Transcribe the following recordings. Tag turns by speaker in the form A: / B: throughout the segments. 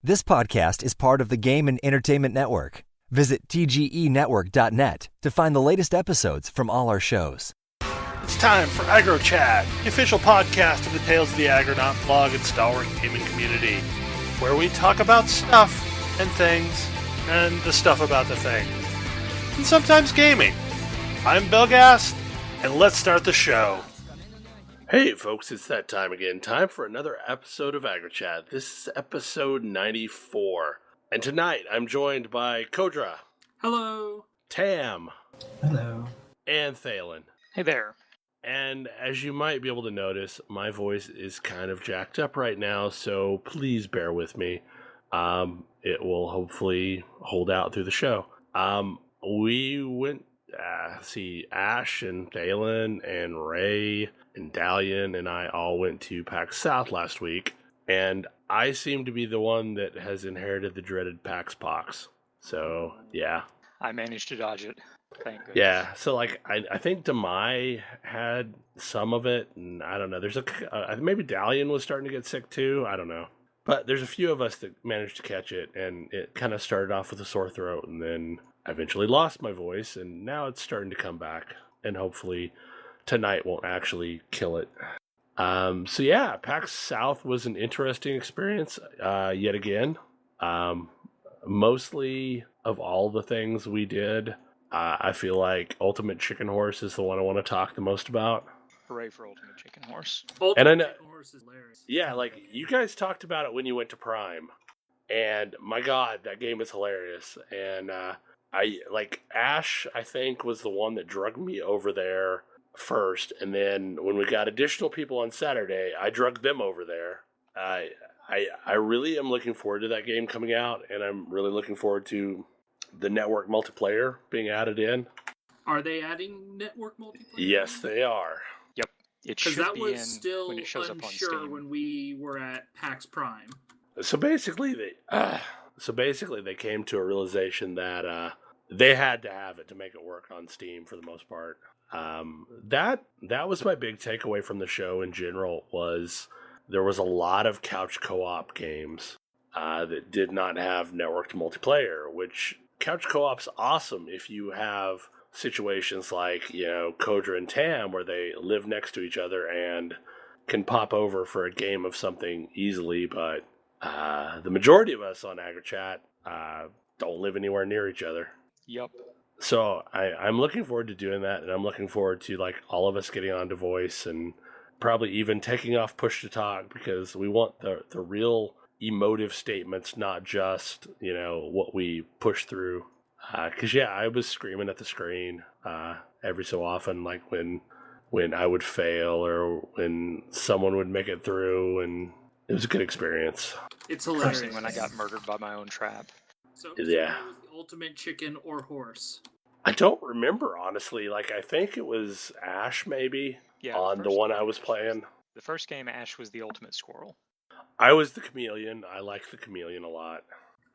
A: This podcast is part of the Game and Entertainment Network. Visit tgenetwork.net to find the latest episodes from all our shows.
B: It's time for AggroChat, the official podcast of the Tales of the Agronaut blog and stalwart gaming community, where we talk about stuff and things, and the stuff about the things, and sometimes gaming. I'm Belgast, and let's start the show. Hey folks, it's that time again. Time for another episode of AggroChat. This is episode 94. And tonight I'm joined by Kodra.
C: Hello.
B: Tam.
D: Hello.
B: And Thalen.
C: Hey there.
B: And as you might be able to notice, my voice is kind of jacked up right now, so please bear with me. It will hopefully hold out through the show. We went, Ash and Thalen and Ray and Dalian and I all went to PAX South last week, and I seem to be the one that has inherited the dreaded PAX Pox. So, yeah.
C: I managed to dodge it. Thank goodness.
B: Yeah, so like I think Demai had some of it, and I don't know. There's maybe Dalian was starting to get sick too. I don't know, but there's a few of us that managed to catch it, and it kind of started off with a sore throat, and then I eventually lost my voice, and now it's starting to come back, and hopefully tonight won't actually kill it. So yeah, PAX South was an interesting experience yet again. Mostly of all the things we did, I feel like Ultimate Chicken Horse is the one I want to talk the most about.
C: Hooray for Ultimate Chicken Horse.
B: And I know, Chicken Horse is hilarious. Yeah, like you guys talked about it when you went to Prime, and my God, that game is hilarious. And Ash, I think, was the one that drugged me over there first, and then when we got additional people on Saturday, I drugged them over there. I really am looking forward to that game coming out, and I'm really looking forward to the network multiplayer being added in.
C: Are they adding network multiplayer?
B: Yes, they are.
C: Yep. It should
E: that
C: be
E: was
C: in
E: still
C: when it shows up on
E: unsure
C: Steam.
E: when we were at PAX Prime.
B: So basically, they came to a realization that they had to have it to make it work on Steam for the most part. That was my big takeaway from the show in general. Was there was a lot of couch co-op games that did not have networked multiplayer, which couch co-op's awesome if you have situations like, Kodra and Tam where they live next to each other and can pop over for a game of something easily, but the majority of us on AggroChat don't live anywhere near each other.
C: Yep.
B: So I'm looking forward to doing that, and I'm looking forward to like all of us getting onto voice and probably even taking off push to talk, because we want the real emotive statements, not just what we push through. Because I was screaming at the screen every so often, like when I would fail or when someone would make it through, and it was a good experience.
E: It's hilarious.
C: When I got murdered by my own trap.
E: So
B: yeah.
E: It was the ultimate chicken or horse?
B: I don't remember, honestly. Like, I think it was Ash, maybe, on the one I was playing.
C: The first game, Ash was the ultimate squirrel. I
B: was the chameleon. I like the chameleon a lot.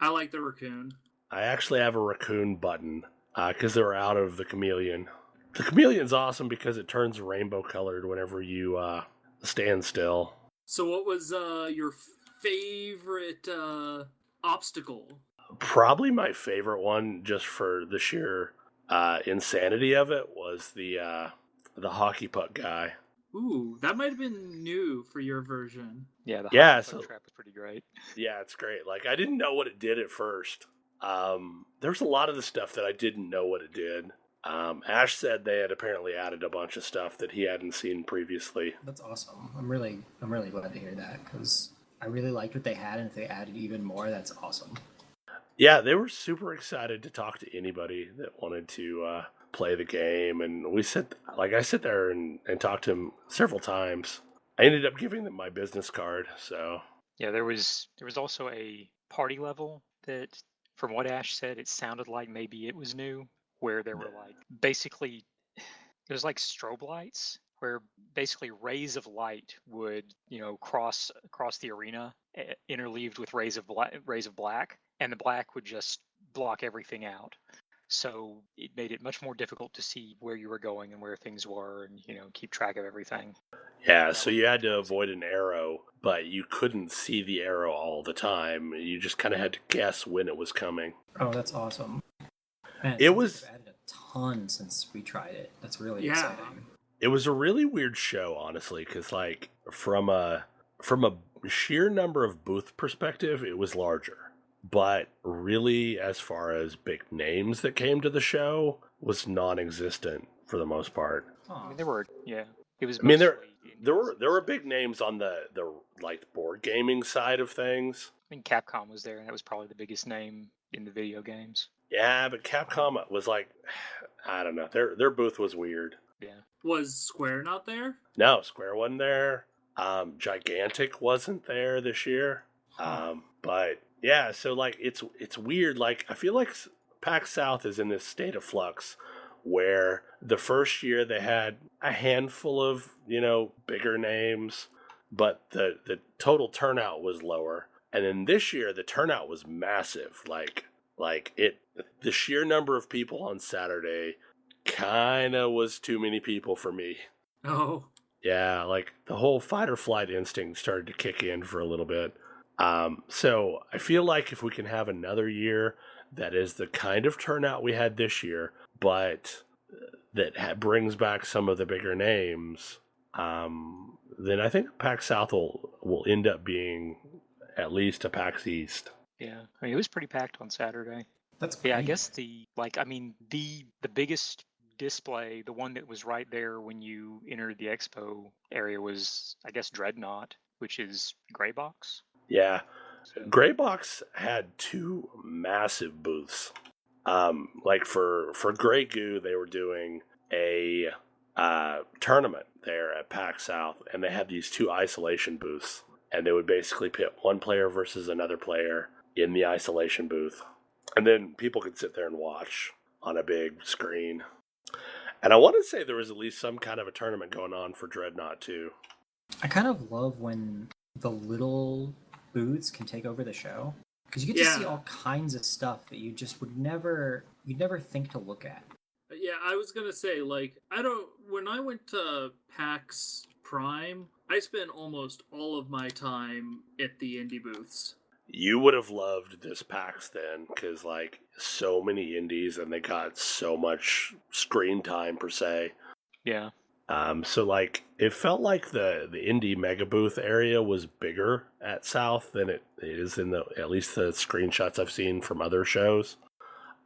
E: I like the raccoon.
B: I actually have a raccoon button, because they were out of the chameleon. The chameleon's awesome because it turns rainbow-colored whenever you stand still.
E: So what was your favorite obstacle?
B: Probably my favorite one, just for the sheer insanity of it, was the hockey puck guy.
E: Ooh, that might have been new for your version.
C: Yeah, the hockey puck trap was pretty great.
B: Yeah, it's great. Like, I didn't know what it did at first. There's a lot of the stuff that I didn't know what it did. Ash said they had apparently added a bunch of stuff that he hadn't seen previously.
D: That's awesome. I'm really glad to hear that, because I really liked what they had, and if they added even more, that's awesome.
B: Yeah, they were super excited to talk to anybody that wanted to play the game, and I sit there and talked to him several times. I ended up giving them my business card, so...
C: Yeah, there was also a party level that, from what Ash said, it sounded like maybe it was new, where there were basically, it was like strobe lights, where basically rays of light would, cross the arena, interleaved with rays of black, and the black would just block everything out. So it made it much more difficult to see where you were going and where things were and, keep track of everything.
B: Yeah,
C: That
B: so
C: was
B: you had to
C: confusing.
B: avoid an arrow, but you couldn't see the arrow all the time. You just kind of had to guess when it was coming.
D: Oh, that's awesome. Man, it
B: It
D: sounds like
B: was
D: they've added a ton since we tried it. That's really
E: Yeah.
D: exciting.
B: it was a really weird show, honestly, because like from a sheer number of booth perspective, it was larger. But really, as far as big names that came to the show, was non-existent for the most part.
C: I mean, there were, it was
B: I mean, there
C: mostly
B: there
C: indies
B: were
C: and
B: there were
C: stuff.
B: big names on the like board gaming side of things.
C: I mean, Capcom was there, and that was probably the biggest name in the video games.
B: Yeah, but Capcom was like, I don't know, their booth was weird.
C: Yeah.
E: Was Square not there?
B: No, Square wasn't there. Gigantic wasn't there this year. But yeah, so like it's weird. Like I feel like PAX South is in this state of flux where the first year they had a handful of bigger names, but the total turnout was lower. And then this year the turnout was massive. The sheer number of people on Saturday kind of was too many people for me.
E: Oh.
B: Yeah, like the whole fight or flight instinct started to kick in for a little bit. So I feel like if we can have another year that is the kind of turnout we had this year, but that brings back some of the bigger names, then I think PAX South will end up being at least a PAX East.
C: Yeah. I mean, it was pretty packed on Saturday.
D: That's great.
C: Yeah, I guess the biggest display, the one that was right there when you entered the expo area was, I guess, Dreadnought, which is Gray Box.
B: Yeah,
C: So,
B: Greybox had two massive booths. Like for Grey Goo, they were doing a tournament there at PAX South, and they had these two isolation booths, and they would basically pit one player versus another player in the isolation booth, and then people could sit there and watch on a big screen. And I want to say there was at least some kind of a tournament going on for Dreadnought too.
D: I kind of love when the little booths can take over the show because you get to see
E: Yeah.
D: all kinds of stuff that you just you'd never think to look at.
E: Yeah, I was gonna say, like, when I went to PAX Prime, I spent almost all of my time at the indie booths.
B: You would have loved this PAX then, because like so many indies and they got so much screen time per se.
C: yeah.
B: So like it felt like the indie mega booth area was bigger at South than it is in at least the screenshots I've seen from other shows.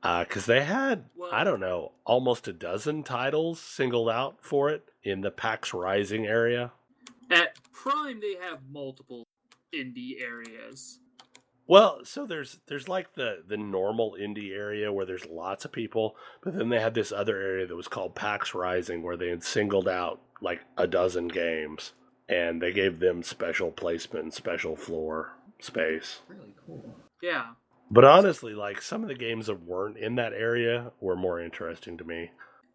B: Because they had, I don't know, almost a dozen titles singled out for it in the PAX Rising area.
E: At Prime, they have multiple indie areas.
B: Well, so there's like the normal indie area where there's lots of people, but then they had this other area that was called PAX Rising where they had singled out like a dozen games and they gave them special placement and special floor space.
D: Really cool.
E: Yeah.
B: But honestly, like some of the games that weren't in that area were more interesting to me.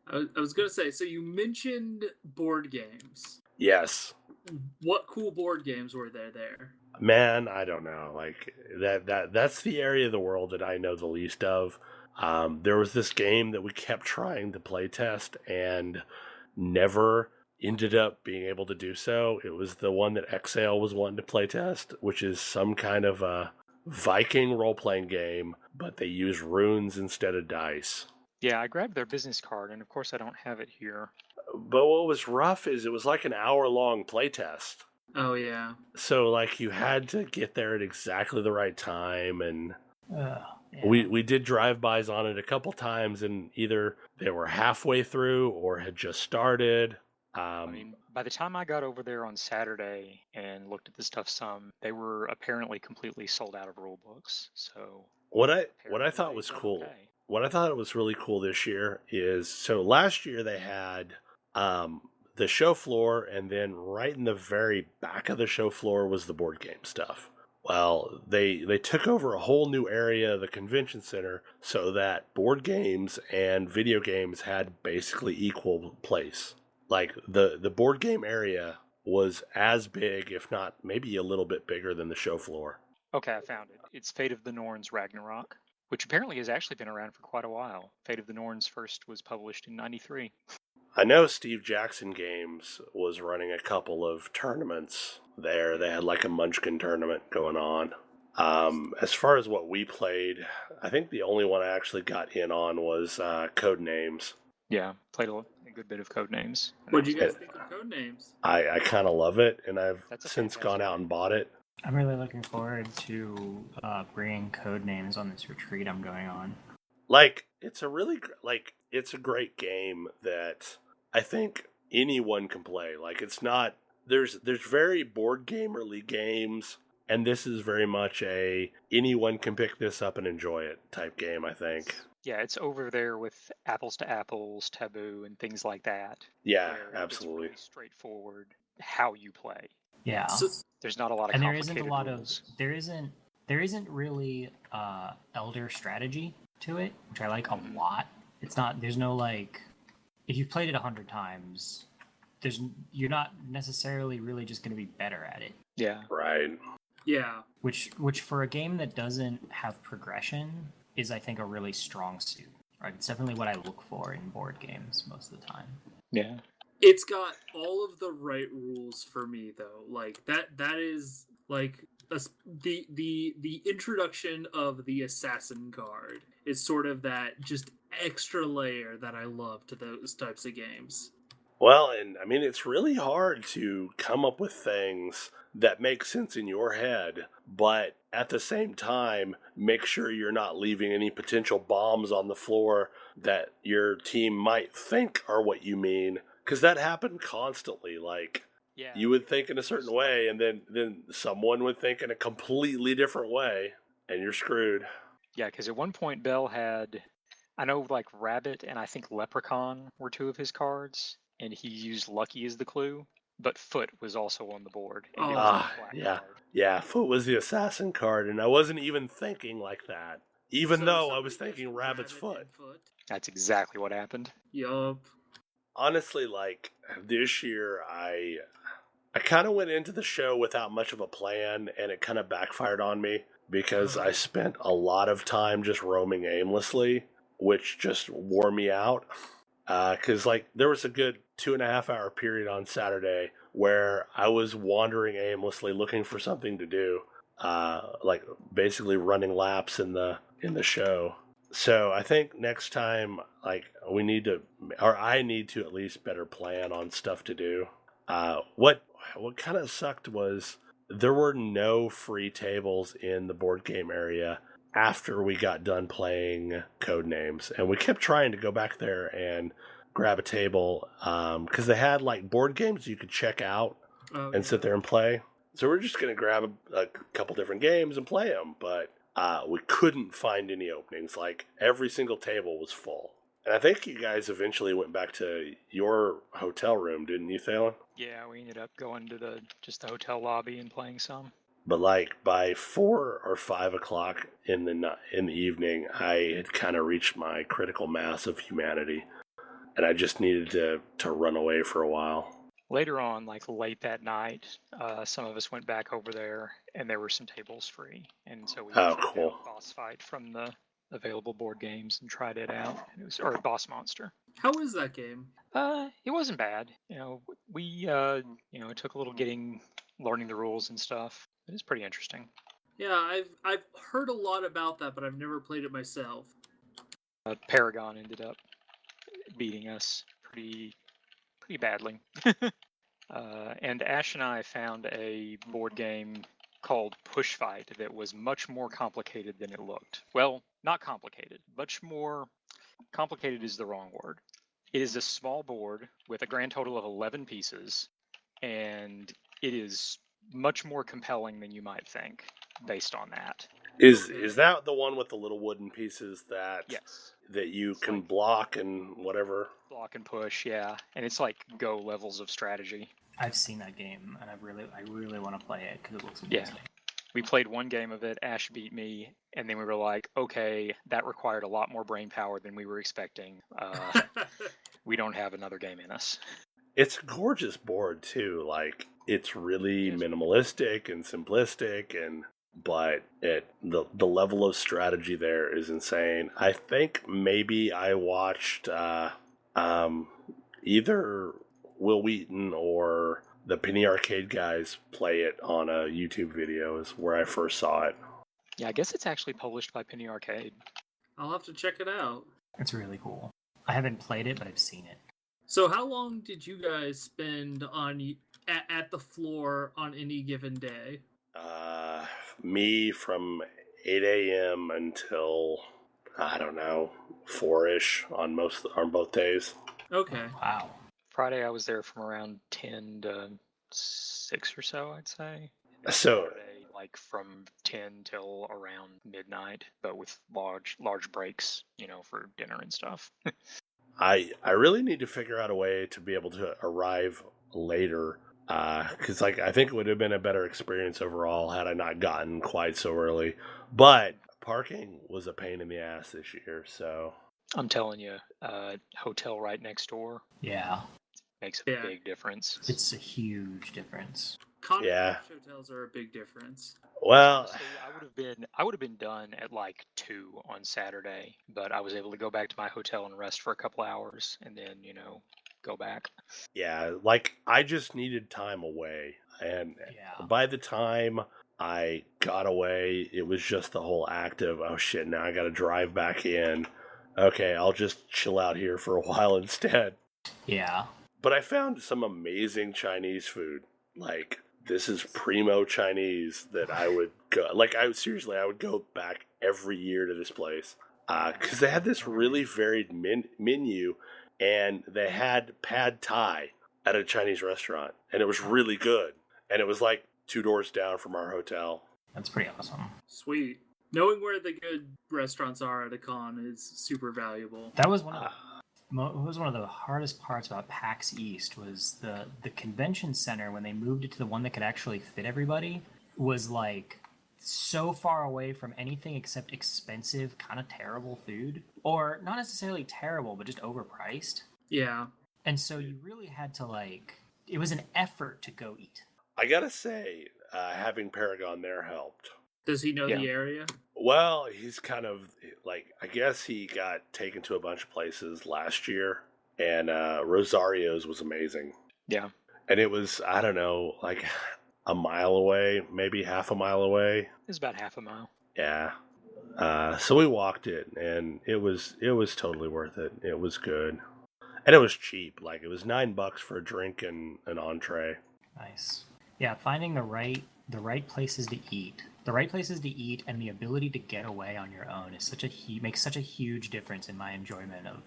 E: I was gonna say, so you mentioned board games.
B: Yes.
E: What cool board games were there?
B: Man, I don't know. Like that's the area of the world that I know the least of. There was this game that we kept trying to play test and never ended up being able to do so. It was the one that Exhale was wanting to play test, which is some kind of a Viking role-playing game, but they use runes instead of dice.
C: Yeah, I grabbed their business card, and of course I don't have it here.
B: But what was rough is it was like an hour-long playtest.
E: Oh yeah.
B: So like you had to get there at exactly the right time, and
D: Yeah.
B: we did drive-bys on it a couple times, and either they were halfway through or had just started.
C: I mean, by the time I got over there on Saturday and looked at the stuff some, they were apparently completely sold out of rule books. So
B: what I
C: apparently
B: thought
C: they
B: was
C: done
B: cool.
C: okay.
B: What I thought was really cool this year is, so last year they had the show floor, and then right in the very back of the show floor was the board game stuff. Well, they took over a whole new area of the convention center so that board games and video games had basically equal place. Like the board game area was as big, if not maybe a little bit bigger than the show floor.
C: Okay, I found it. It's Fate of the Norns Ragnarok, which apparently has actually been around for quite a while. Fate of the Norns first was published in '93.
B: I know Steve Jackson Games was running a couple of tournaments there. They had like a Munchkin tournament going on. As far as what we played, I think the only one I actually got in on was Code Names.
C: Yeah, played a good bit of Code Names.
E: What do you guys think of Code Names?
B: I kind of love it, and I've
C: That's a
B: since gone
C: fantastic
B: out
C: game.
B: and bought it.
D: I'm really looking forward to bringing code names on this retreat I'm going on.
B: Like, it's a really it's a great game that I think anyone can play. Like, it's not there's very board gamerly games, and this is very much a anyone can pick this up and enjoy it type game, I think.
C: Yeah, it's over there with Apples to Apples, Taboo, and things like that.
B: Yeah,
C: where
B: absolutely.
C: It's really straightforward how you play.
D: Yeah.
E: So,
C: There's not a lot of
D: And there
C: complicated
D: isn't a lot
C: rules.
D: of there isn't really elder strategy to it, which I like a lot. There's no like, if you've played it 100 times, you're not necessarily really just going to be better at it.
C: Yeah.
B: Right.
E: yeah.
D: Which for a game that doesn't have progression is, I think, a really strong suit. Right? It's definitely what I look for in board games most of the time.
C: Yeah.
E: It's got all of the right rules for me, though. Like that is like the introduction of the assassin card is sort of that just extra layer that I love to those types of games.
B: Well, and I mean, it's really hard to come up with things that make sense in your head, but at the same time, make sure you're not leaving any potential bombs on the floor that your team might think are what you mean. Because that happened constantly. Like,
C: Yeah.
B: you would think in a certain way, and then someone would think in a completely different way, and you're screwed.
C: Yeah, because at one point Bell had, I know like Rabbit and I think Leprechaun were two of his cards, and he used Lucky as the clue, but Foot was also on the board. And it was a black
B: Yeah.
C: card.
B: Yeah, Foot was the assassin card, and I wasn't even thinking like that. Even
E: So
B: though I
E: somebody
B: was thinking
E: gets
B: Rabbit's
E: Rabbit
B: Foot.
E: and Foot.
C: That's exactly what happened.
E: Yup.
B: Honestly, like, this year, I kind of went into the show without much of a plan, and it kind of backfired on me because I spent a lot of time just roaming aimlessly, which just wore me out. Because, like, there was a good 2.5 hour period on Saturday where I was wandering aimlessly looking for something to do, like basically running laps in the show. So I think next time, like, I need to at least better plan on stuff to do. What kind of sucked was there were no free tables in the board game area after we got done playing Code Names, and we kept trying to go back there and grab a table because they had like board games you could check out and sit there and play. So we're just gonna grab a couple different games and play them, but we couldn't find any openings. Like, every single table was full. And I think you guys eventually went back to your hotel room, didn't you, Thalen?
C: Yeah, we ended up going to the hotel lobby and playing some.
B: But like by 4 or 5 o'clock in the evening, I had kind of reached my critical mass of humanity, and I just needed to run away for a while.
C: Later on, like late that night, some of us went back over there, and there were some tables free, and so we checked
B: cool.
C: out Boss Fight from the available board games and tried it out. It was, or Boss Monster.
E: How is that game?
C: It wasn't bad. You know, we it took a little learning the rules and stuff. It was pretty interesting.
E: Yeah, I've heard a lot about that, but I've never played it myself.
C: Paragon ended up beating us pretty badly. And Ash and I found a board game called Push Fight that was much more complicated than it looked. Well, not complicated. Much more complicated is the wrong word. It is a small board with a grand total of 11 pieces, and it is much more compelling than you might think based on that.
B: Is that the one with the little wooden pieces that
C: Yes.
B: that you
C: It's
B: can
C: like-
B: block and whatever?
C: Block and push, yeah. And it's like Go levels of strategy.
D: I've seen that game, and I really want to play it because it looks
C: Yeah.
D: amazing.
C: We played one game of it, Ash beat me, and then we were like, okay, that required a lot more brain power than we were expecting. We don't have another game in us.
B: It's a gorgeous board too. Like, it's really
C: Yes.
B: minimalistic and simplistic, and but the level of strategy there is insane. I think maybe I watched either Will Wheaton or the Penny Arcade guys play it on a YouTube video is where I first saw it.
C: Yeah, I guess it's actually published by Penny Arcade.
E: I'll have to check it out.
D: It's really cool. I haven't played it, but I've seen it.
E: So how long did you guys spend on at the floor on any given day?
B: Me from 8 a.m. until, I don't know, 4-ish on both days.
E: Okay.
D: Wow.
C: Friday I was there from around 10 to 6 or so, I'd say. And then
B: So-
C: Saturday, like from 10 till around midnight, but with large breaks, for dinner and stuff.
B: I really need to figure out a way to be able to arrive later, because I think it would have been a better experience overall had I not gotten quite so early. But parking was a pain in the ass this year, so
C: I'm telling you, hotel right next door
D: Yeah.
C: makes a big difference.
D: It's a huge difference.
B: Yeah.
E: Hotels are a big difference.
B: well,
C: Honestly, I would have been done at like 2 on Saturday, but I was able to go back to my hotel and rest for a couple hours, and then go back.
B: yeah, I just needed time away, and
D: Yeah.
B: by the time I got away, it was just the whole act of, oh shit, now I got to drive back in. Okay, I'll just chill out here for a while instead.
D: Yeah.
B: But I found some amazing Chinese food. Like, this is primo Chinese that I would go. Like, I would go back every year to this place because they had this really varied menu, and they had pad thai at a Chinese restaurant, and it was really good. And it was like 2 doors down from our hotel.
D: That's pretty awesome.
E: Sweet. Knowing where the good restaurants are at a con is super valuable.
D: That was one of the hardest parts about PAX East was the convention center when they moved it to the one that could actually fit everybody was like so far away from anything except expensive, kind of terrible food, or not necessarily terrible, but just overpriced.
E: Yeah.
D: And so you really had to it was an effort to go eat.
B: I gotta say, having Paragon there helped.
E: Does he know
C: Yeah.
E: the area?
B: Well, he's kind of I guess he got taken to a bunch of places last year, and Rosario's was amazing.
C: Yeah.
B: And it was, I don't know, like a mile away, maybe half a mile away.
C: It's about half a mile.
B: Yeah. So we walked it, and it was totally worth it. It was good, and it was cheap. Like, it was $9 for a drink and an entree.
D: Nice. Yeah, finding the right places to eat. The right places to eat and the ability to get away on your own is makes such a huge difference in my enjoyment of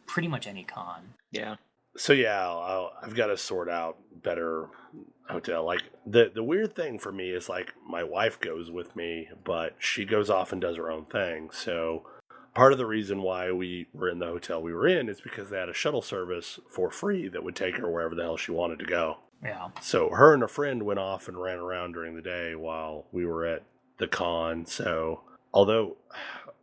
D: pretty much any con.
C: Yeah.
B: So yeah, I've got to sort out better hotel. Like, the weird thing for me is, like, my wife goes with me, but she goes off and does her own thing. So part of the reason why we were in the hotel we were in is because they had a shuttle service for free that would take her wherever the hell she wanted to go.
D: Yeah.
B: So her and a friend went off and ran around during the day while we were at the con. So, although,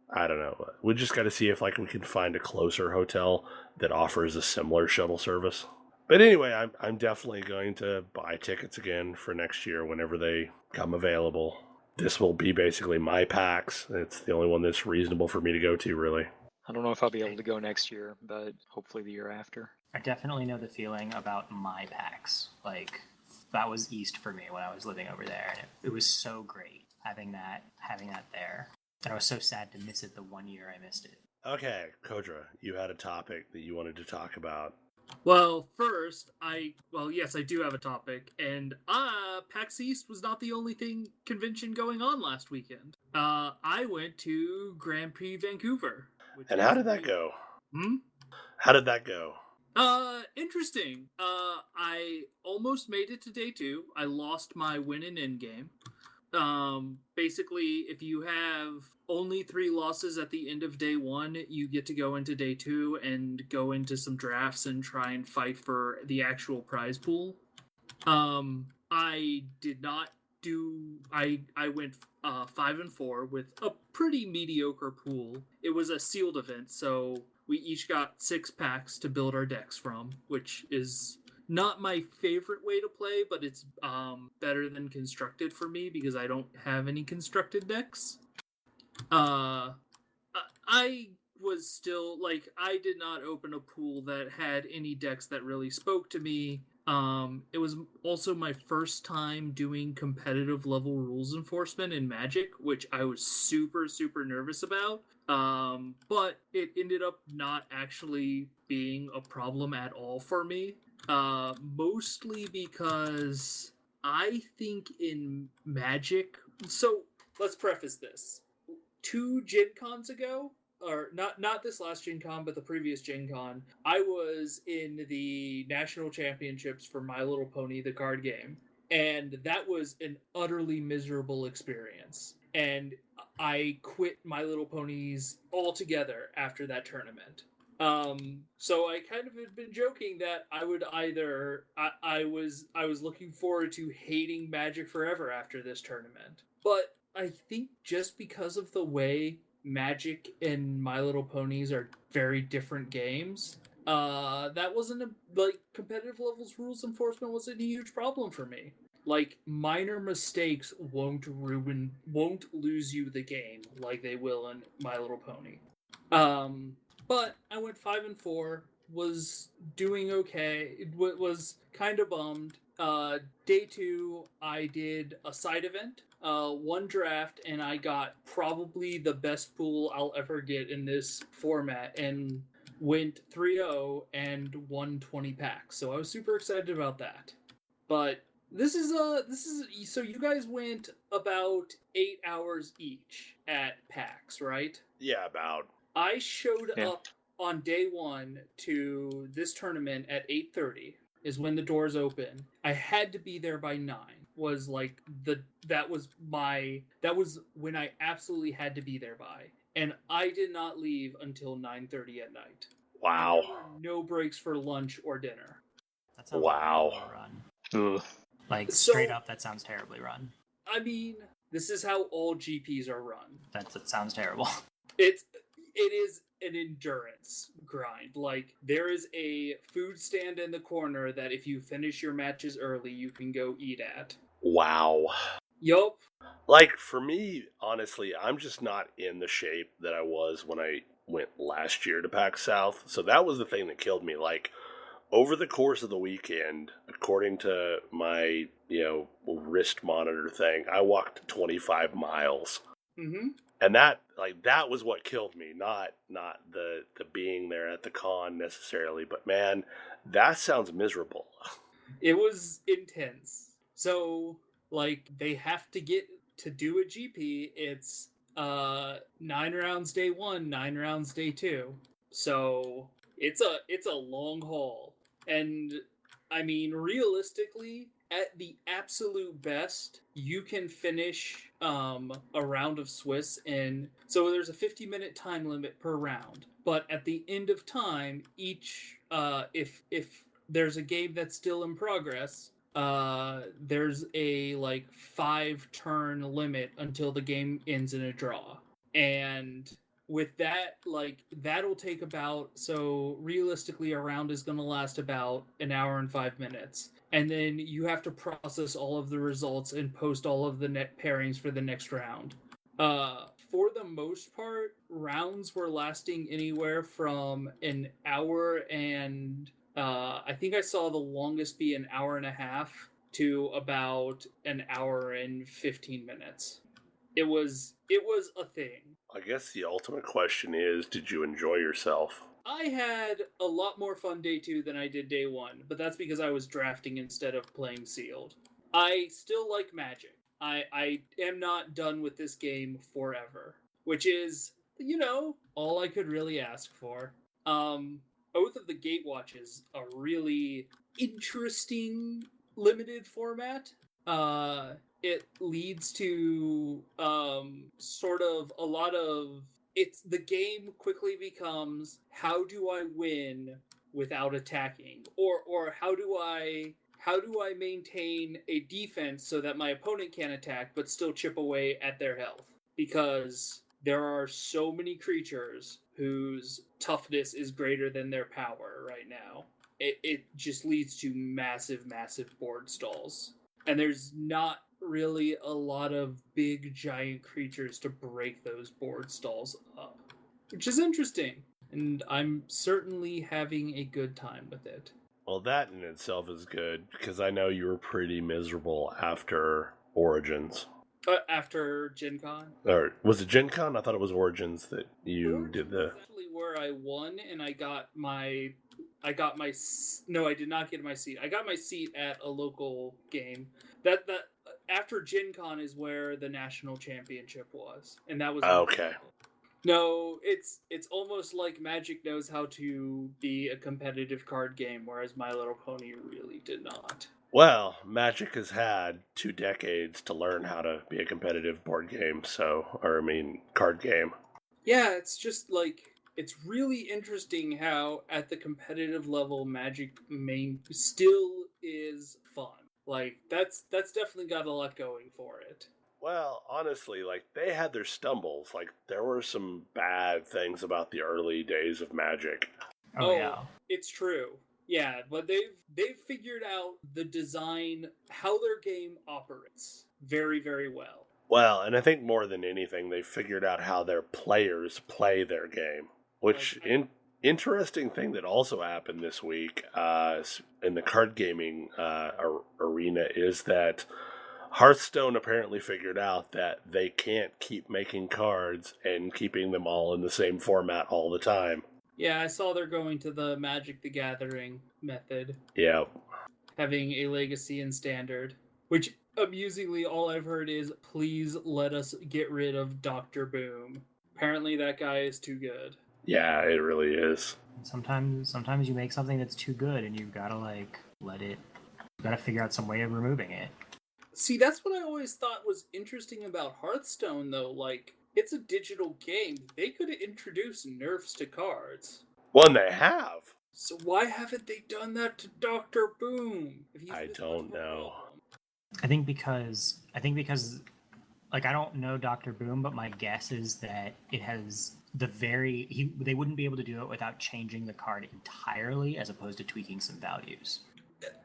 B: I don't know, we just got to see if we can find a closer hotel that offers a similar shuttle service. But anyway, I'm definitely going to buy tickets again for next year whenever they come available. This will be basically my PAX. It's the only one that's reasonable for me to go to, really.
C: I don't know if I'll be able to go next year, but hopefully the year after.
D: I definitely know the feeling about my PAX. That was East for me when I was living over there, and it was so great having that there. And I was so sad to miss it the one year I missed it.
B: Okay, Kodra, you had a topic that you wanted to talk about.
E: Well, first, yes, I do have a topic, and PAX East was not the only convention going on last weekend. I went to Grand Prix Vancouver.
B: And how did that go? How did that go?
E: Interesting. I almost made it to day 2. I lost my win and end game. Basically, if you have only 3 losses at the end of day 1, you get to go into day 2 and go into some drafts and try and fight for the actual prize pool. I did not do. I went 5-4 with a pretty mediocre pool. It was a sealed event, so we each got 6 packs to build our decks from, which is not my favorite way to play, but it's better than constructed for me because I don't have any constructed decks. I was still like, I did not open a pool that had any decks that really spoke to me. It was also my first time doing competitive level rules enforcement in Magic, which I was super nervous about. But it ended up not actually being a problem at all for me. Mostly because I think in Magic. So let's preface this. 2 Gen Cons ago, or not this last Gen Con, but the previous Gen Con, I was in the national championships for My Little Pony, the card game, and that was an utterly miserable experience. And I quit My Little Ponies altogether after that tournament. So I kind of had been joking that I would either I was looking forward to hating Magic forever after this tournament, but I think just because of the way Magic and My Little Ponies are very different games, that wasn't like competitive levels rules enforcement wasn't a huge problem for me. Like minor mistakes won't lose you the game like they will in My Little Pony. But I went 5-4, was doing okay. It was kind of bummed. Day 2, I did a side event, 1 draft, and I got probably the best pool I'll ever get in this format, and went 3-0 and won 20 packs. So I was super excited about that. But this is so you guys went about 8 hours each at PAX, right?
B: Yeah, about.
E: I showed up on day 1 to this tournament at 8:30 is when the doors open. I had to be there by 9. Was like that was when I absolutely had to be there by. And I did not leave until 9:30 at night.
B: Wow.
E: And there were no breaks for lunch or dinner.
D: That sounds
B: Wow.
D: terribly run.
C: Ugh.
D: Like
E: So-
D: straight up, that sounds terribly run.
E: I mean, this is how all GPs are run.
D: That sounds terrible.
E: It is an endurance grind. Like, there is a food stand in the corner that if you finish your matches early, you can go eat at.
B: Wow.
E: Yup.
B: Like, for me, honestly, I'm just not in the shape that I was when I went last year to PAX South. So that was the thing that killed me. Like, over the course of the weekend, according to my, wrist monitor thing, I walked 25 miles.
E: Mm-hmm.
B: And that was what killed me, not the being there at the con necessarily, but man, that sounds miserable.
E: It was intense. So, like, they have to get to do a GP. It's 9 rounds day 1, 9 rounds day 2. So it's a long haul. And I mean, realistically, at the absolute best, you can finish a round of Swiss in. So there's a 50-minute time limit per round. But at the end of time, each if there's a game that's still in progress, there's a 5-turn limit until the game ends in a draw. And with that, that'll take about, so realistically a round is going to last about an hour and 5 minutes. And then you have to process all of the results and post all of the net pairings for the next round. For the most part, rounds were lasting anywhere from an hour and I think I saw the longest be an hour and a half to about an hour and 15 minutes. It was a thing.
B: I guess the ultimate question is, did you enjoy yourself?
E: I had a lot more fun day 2 than I did day 1, but that's because I was drafting instead of playing sealed. I still like Magic. I am not done with this game forever, which is, all I could really ask for. Oath of the Gatewatch is a really interesting limited format. It leads to sort of a lot of the game quickly becomes, how do I win without attacking, or how do I maintain a defense so that my opponent can't attack but still chip away at their health, because there are so many creatures whose toughness is greater than their power right now. it just leads to massive board stalls, and there's not really a lot of big giant creatures to break those board stalls up, which is interesting, and I'm certainly having a good time with it.
B: Well, that in itself is good, because I know you were pretty miserable after Origins.
E: After Gen Con?
B: Or was it Gen Con? I thought it was Origins that you did the...
E: Actually where I won, and I got my... No, I did not get my seat. I got my seat at a local game. That after Gen Con is where the national championship was, and that was...
B: Okay.
E: No, it's almost like Magic knows how to be a competitive card game, whereas My Little Pony really did not.
B: Well, Magic has had 2 decades to learn how to be a competitive board game, card game.
E: Yeah, it's just like, it's really interesting how at the competitive level Magic still is fun. Like, that's definitely got a lot going for it.
B: Well, honestly, they had their stumbles. There were some bad things about the early days of Magic.
D: Oh yeah.
E: It's true. Yeah, but they've figured out the design, how their game operates very, very well.
B: Well, and I think more than anything, they figured out how their players play their game. Which, interesting thing that also happened this week in the card gaming arena is that Hearthstone apparently figured out that they can't keep making cards and keeping them all in the same format all the time.
E: Yeah, I saw they're going to the Magic the Gathering method.
B: Yeah.
E: Having a legacy and standard. Which, amusingly, all I've heard is, please let us get rid of Dr. Boom. Apparently that guy is too good.
B: Yeah, it really is.
D: Sometimes you make something that's too good and you've gotta let it... You've gotta figure out some way of removing it.
E: See, that's what I always thought was interesting about Hearthstone, though. It's a digital game. They could have introduced nerfs to cards.
B: Well, and they have.
E: So why haven't they done that to Dr. Boom?
B: I don't know.
D: I think because I don't know Dr. Boom, but my guess is that it has they wouldn't be able to do it without changing the card entirely as opposed to tweaking some values.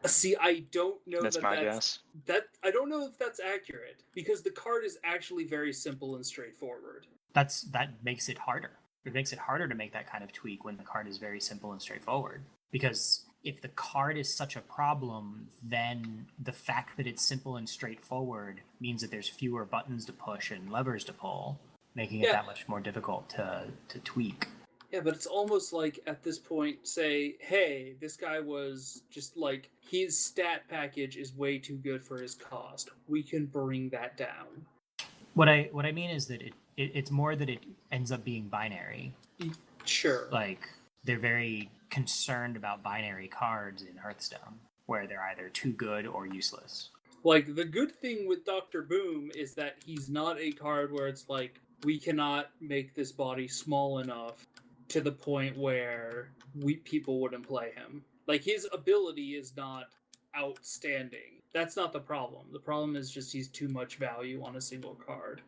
E: See, I don't know.
C: That's my guess.
E: I don't know if that's accurate, because the card is actually very simple and straightforward.
D: That makes it harder. It makes it harder to make that kind of tweak when the card is very simple and straightforward. Because if the card is such a problem, then the fact that it's simple and straightforward means that there's fewer buttons to push and levers to pull, making it that much more difficult to tweak.
E: Yeah, but it's almost like at this point, say, hey, this guy was just his stat package is way too good for his cost. We can bring that down.
D: What I mean is that it's more that it ends up being binary.
E: Sure.
D: They're very concerned about binary cards in Hearthstone, where they're either too good or useless.
E: The good thing with Dr. Boom is that he's not a card where it's we cannot make this body small enough to the point where people wouldn't play him. His ability is not outstanding. That's not the problem. The problem is just he's too much value on a single card.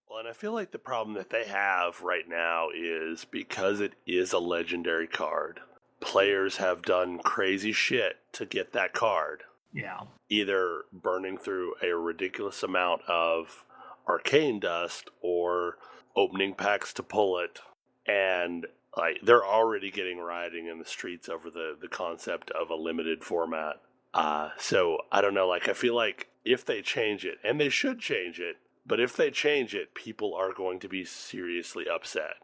B: Well, and I feel like the problem that they have right now is because it is a legendary card, players have done crazy shit to get that card.
D: Yeah.
B: Either burning through a ridiculous amount of arcane dust or opening packs to pull it. And they're already getting rioting in the streets over the concept of a limited format. So I don't know, I feel like if they change it, and they should change it, but if they change it, people are going to be seriously upset.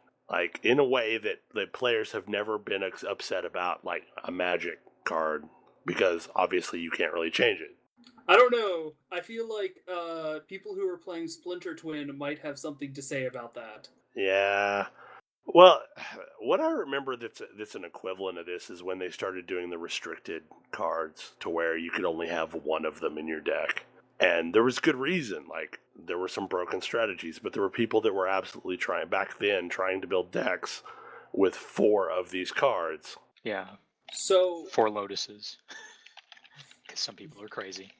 B: In a way that the players have never been upset about, a Magic card, because obviously you can't really change it.
E: I don't know. I feel like people who are playing Splinter Twin might have something to say about that.
B: Yeah. Well, what I remember that's an equivalent of this is when they started doing the restricted cards to where you could only have one of them in your deck. And there was good reason. There were some broken strategies, but there were people that were absolutely trying to build decks with 4 of these cards.
C: Yeah.
E: So
C: 4 lotuses. Because some people are crazy.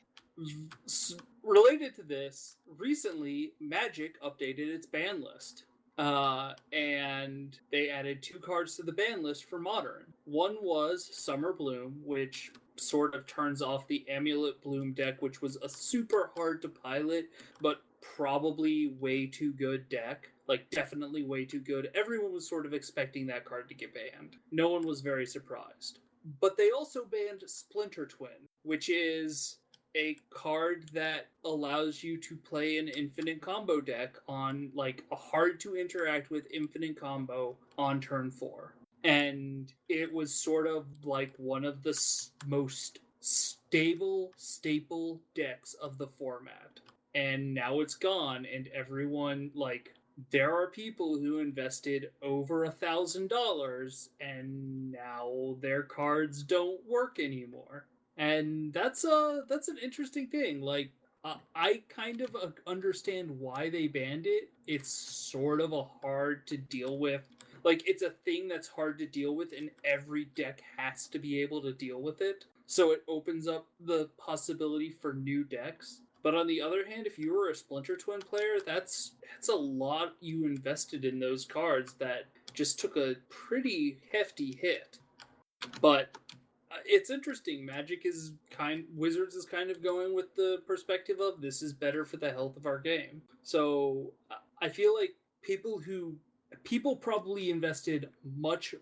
E: Related to this, recently Magic updated its ban list. and they added 2 cards to the ban list for Modern. One was Summer Bloom, which sort of turns off the Amulet Bloom deck, which was a super hard to pilot, but probably way too good deck. Like, definitely way too good. Everyone was sort of expecting that card to get banned. No one was very surprised. But they also banned Splinter Twin, which is a card that allows you to play an infinite combo deck on, like, a hard to interact with infinite combo on turn 4. And it was sort of like one of the most staple decks of the format. And now it's gone, and everyone, like, there are people who invested over $1,000 and now their cards don't work anymore. And that's an interesting thing. Like, I kind of understand why they banned it. It's sort of a hard to deal with. Like, it's a thing that's hard to deal with, and every deck has to be able to deal with it. So it opens up the possibility for new decks. But on the other hand, if you were a Splinter Twin player, that's a lot you invested in those cards that just took a pretty hefty hit. But it's interesting. Wizards is kind of going with the perspective of this is better for the health of our game. So I feel like people probably invested much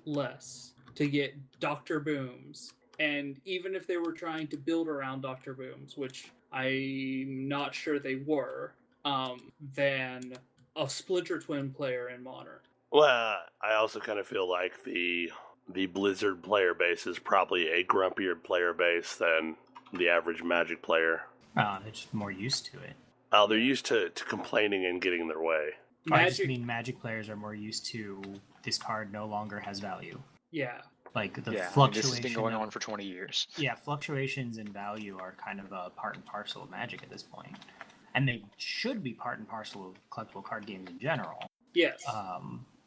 E: less to get Dr. Booms, and even if they were trying to build around Dr. Booms, which I'm not sure they were, than a Splinter Twin player in Modern.
B: Well, I also kind of feel like the Blizzard player base is probably a grumpier player base than the average Magic player.
D: They're just more used to it.
B: Oh, they're used to complaining and getting their way.
D: I just mean Magic players are more used to this card no longer has value.
E: Yeah.
D: Like the
C: This
D: fluctuation.
C: has been going on for 20 years.
D: Yeah, fluctuations in value are kind of a part and parcel of Magic at this point. And they should be part and parcel of collectible card games in general.
E: Yes.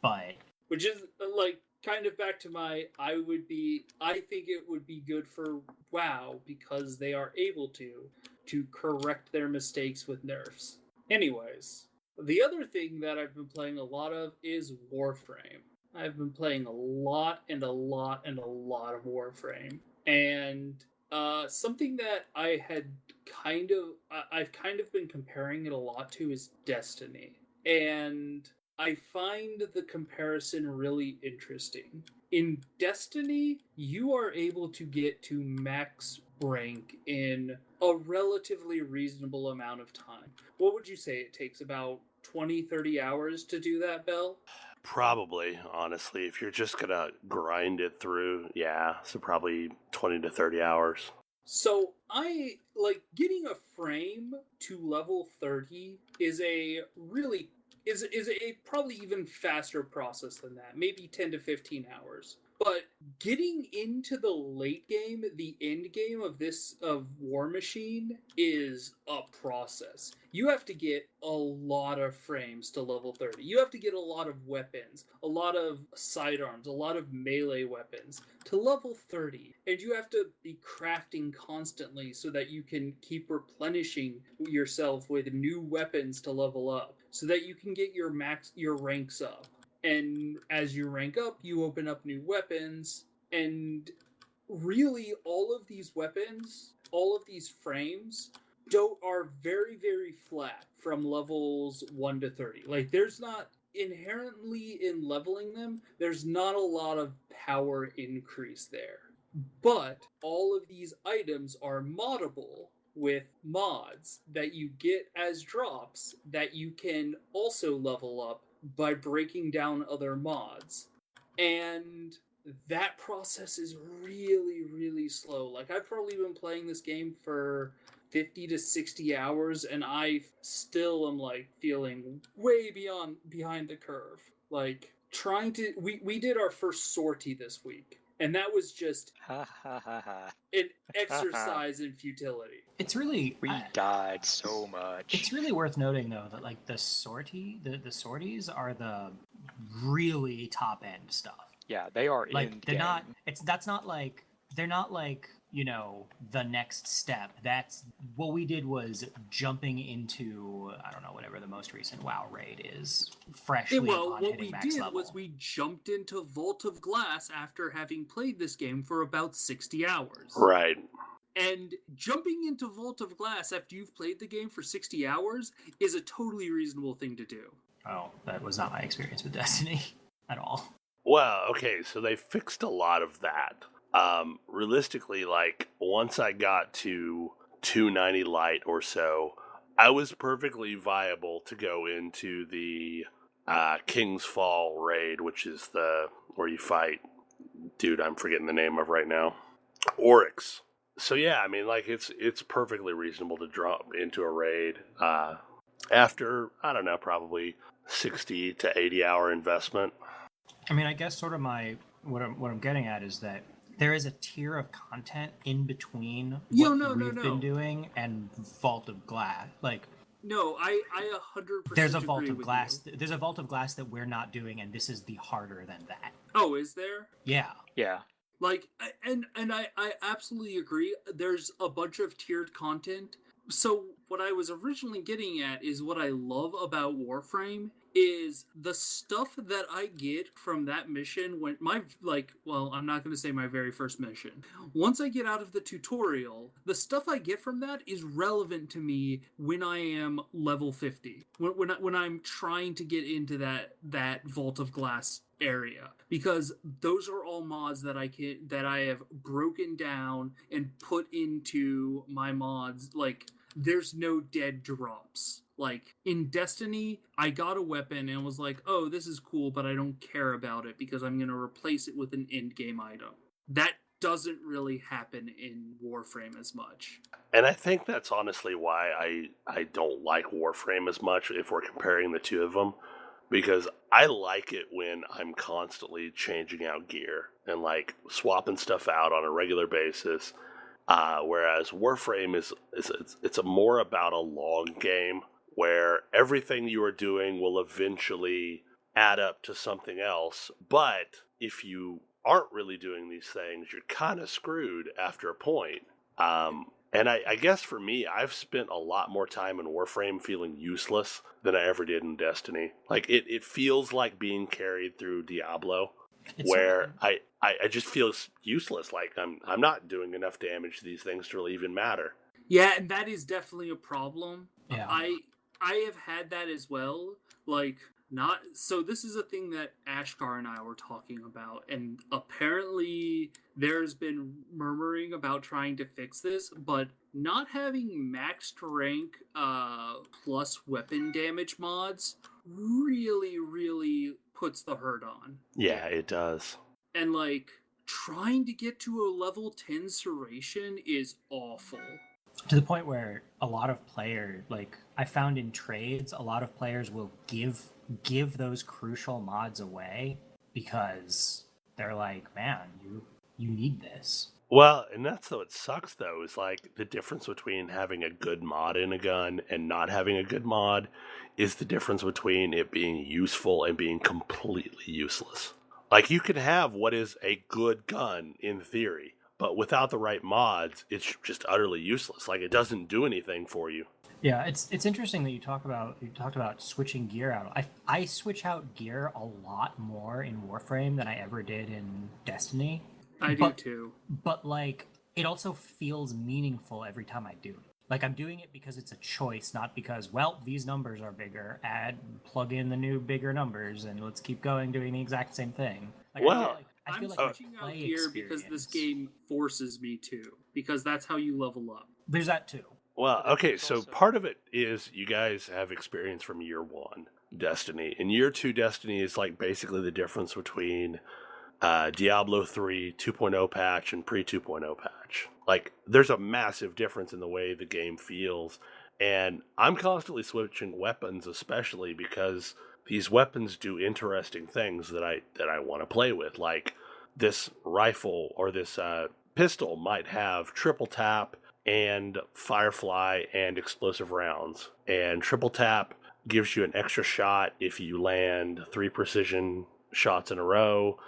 D: But
E: which is like kind of back to my I think it would be good for WoW because they are able to correct their mistakes with nerfs. Anyways, the other thing that I've been playing a lot of is Warframe. I've been playing a lot of Warframe. And something that I've kind of been comparing it a lot to is Destiny. And I find the comparison really interesting. In Destiny, you are able to get to max rank in a relatively reasonable amount of time. What would you say it takes? About 20, 30 hours to do that, Bell?
B: Probably, honestly. If you're just going to grind it through, yeah, so probably 20 to 30 hours.
E: So I like getting a frame to level 30 is a probably even faster process than that, maybe 10 to 15 hours. But getting into the late game, the end game of War Machine is a process. You have to get a lot of frames to level 30. You have to get a lot of weapons, a lot of sidearms, a lot of melee weapons to level 30. And you have to be crafting constantly so that you can keep replenishing yourself with new weapons to level up, so that you can get your ranks up. And as you rank up, you open up new weapons, and really all of these weapons, all of these frames are very, very flat from levels 1 to 30. Like, there's not inherently in leveling them, there's not a lot of power increase there. But all of these items are moddable with mods that you get as drops that you can also level up by breaking down other mods. And that process is really, really slow. Like, I've probably been playing this game for 50 to 60 hours, and I still am, like, feeling way behind the curve. Like, we did our first sortie this week, and that was just an exercise in futility.
D: it's really
C: We died so much.
D: It's really worth noting though that like the sorties are the really top end stuff.
C: Yeah, they are
D: Like
C: end
D: they're
C: game.
D: not. They're not like you know, the next step. That's what we did, was jumping into, I don't know, whatever the most recent WoW raid is, freshly
E: Well,
D: upon
E: what
D: hitting
E: we
D: max
E: did
D: level.
E: was we jumped into Vault of Glass after having played this game for about 60 hours.
B: Right.
E: And jumping into Vault of Glass after you've played the game for 60 hours is a totally reasonable thing to do.
D: Oh, that was not my experience with Destiny at all.
B: Well, okay, so they fixed a lot of that. Realistically, like, once I got to 290 light or so, I was perfectly viable to go into the King's Fall raid, which is where you fight, dude, I'm forgetting the name of right now, Oryx. So yeah, I mean, like, it's perfectly reasonable to drop into a raid after, I don't know, probably 60 to 80 hour investment.
D: I mean, I guess sort of what I'm getting at is that there is a tier of content in between what we've been doing and Vault of Glass. Like,
E: no, I 100%
D: there's a Vault
E: agree
D: of
E: with
D: Glass.
E: you.
D: There's a Vault of Glass that we're not doing, and this is the harder than that.
E: Oh, is there?
D: Yeah.
C: Yeah.
E: Like, and I absolutely agree. There's a bunch of tiered content. So what I was originally getting at is what I love about Warframe is the stuff that I get from that mission when I'm not going to say my very first mission. Once I get out of the tutorial, the stuff I get from that is relevant to me when I am level 50. When I'm trying to get into that Vault of Glass area, because those are all mods that I have broken down and put into my mods. Like, there's no dead drops. Like, in Destiny, I got a weapon and was like, oh, this is cool, but I don't care about it because I'm going to replace it with an end-game item. That doesn't really happen in Warframe as much.
B: And I think that's honestly why I don't like Warframe as much if we're comparing the two of them. Because I like it when I'm constantly changing out gear and, like, swapping stuff out on a regular basis. Whereas Warframe it's more about a long game where everything you are doing will eventually add up to something else. But if you aren't really doing these things, you're kind of screwed after a point. And I guess for me, I've spent a lot more time in Warframe feeling useless than I ever did in Destiny. Like, it feels like being carried through Diablo, where I just feel useless. Like, I'm not doing enough damage to these things to really even matter.
E: Yeah, and that is definitely a problem.
D: Yeah.
E: I have had that as well. Like, so this is a thing that Ashkar and I were talking about, and apparently there's been murmuring about trying to fix this, but not having maxed rank plus weapon damage mods really puts the hurt on.
B: Yeah, it does.
E: And, like, trying to get to a level 10 Serration is awful.
D: To the point where a lot of players, like, I found in trades, a lot of players will give those crucial mods away because they're like, man, you need this.
B: Well, and that's what sucks, though, is, like, the difference between having a good mod in a gun and not having a good mod is the difference between it being useful and being completely useless. Like, you can have what is a good gun in theory, but without the right mods, it's just utterly useless. Like, it doesn't do anything for you.
D: Yeah, it's interesting that you talked about switching gear out. I switch out gear a lot more in Warframe than I ever did in Destiny.
E: I do too.
D: But, like, it also feels meaningful every time I do it. Like, I'm doing it because it's a choice, not because, well, these numbers are bigger, plug in the new bigger numbers, and let's keep going doing the exact same thing. Like,
B: well,
E: I'm switching out gear because this game forces me to, because that's how you level up.
D: There's that too.
B: Well, okay, so part of it is you guys have experience from year 1 Destiny. And year 2 Destiny is, like, basically the difference between Diablo 3 2.0 patch and Prix 2.0 patch. Like, there's a massive difference in the way the game feels. And I'm constantly switching weapons, especially because these weapons do interesting things that I want to play with. Like, this rifle or this pistol might have triple tap and firefly and explosive rounds. And triple tap gives you an extra shot if you land 3 precision shots in a row.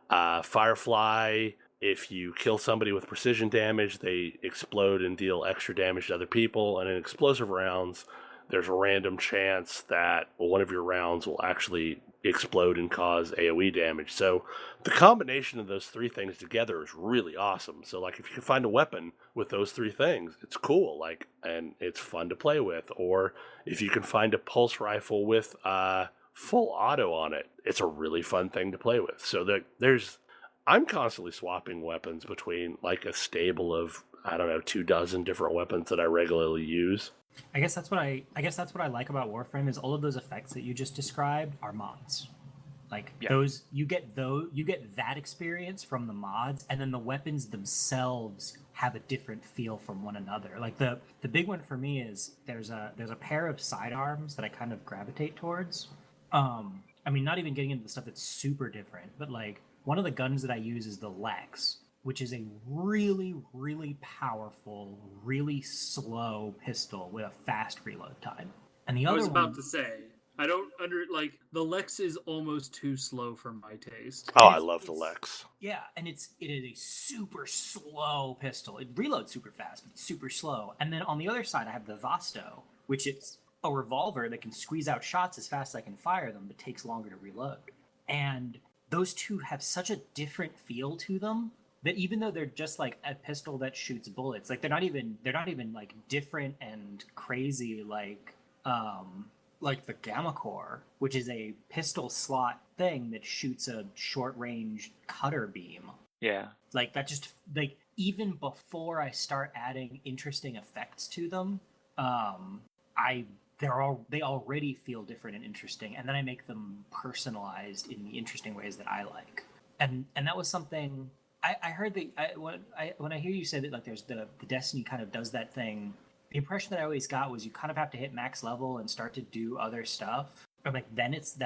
B: Firefly if you kill somebody with precision damage, they explode and deal extra damage to other people. And in explosive rounds, there's a random chance that one of your rounds will actually explode and cause AoE damage. So the combination of those three things together is really awesome. So like if you can find a weapon with those three things, it's cool, like, and it's fun to play with. Or if you can find a pulse rifle with full auto on it, it's a really fun thing to play with. So I'm constantly swapping weapons between like a stable of, I don't know, 24 different weapons that I regularly use.
D: I guess that's what I like about Warframe is all of those effects that you just described are mods. Like you get that experience from the mods, and then the weapons themselves have a different feel from one another. Like the big one for me is there's a pair of sidearms that I kind of gravitate towards. I mean, not even getting into the stuff that's super different, but like one of the guns that I use is the Lex, which is a really, really powerful, really slow pistol with a fast reload time. And the other
E: I was about to say, I don't the Lex is almost too slow for my taste.
B: Oh, I love the Lex.
D: Yeah, and it is a super slow pistol. It reloads super fast, but it's super slow. And then on the other side, I have the Vasto, which is a revolver that can squeeze out shots as fast as I can fire them, but takes longer to reload. And those two have such a different feel to them that even though they're just like a pistol that shoots bullets, like they're not even like different and crazy like the Gamma Core, which is a pistol slot thing that shoots a short range cutter beam.
C: Yeah.
D: Like that just like even before I start adding interesting effects to them, they already feel different and interesting, and then I make them personalized in the interesting ways that I like. And that was something I heard that when I hear you say that like there's the Destiny kind of does that thing. The impression that I always got was you kind of have to hit max level and start to do other stuff, or like then it's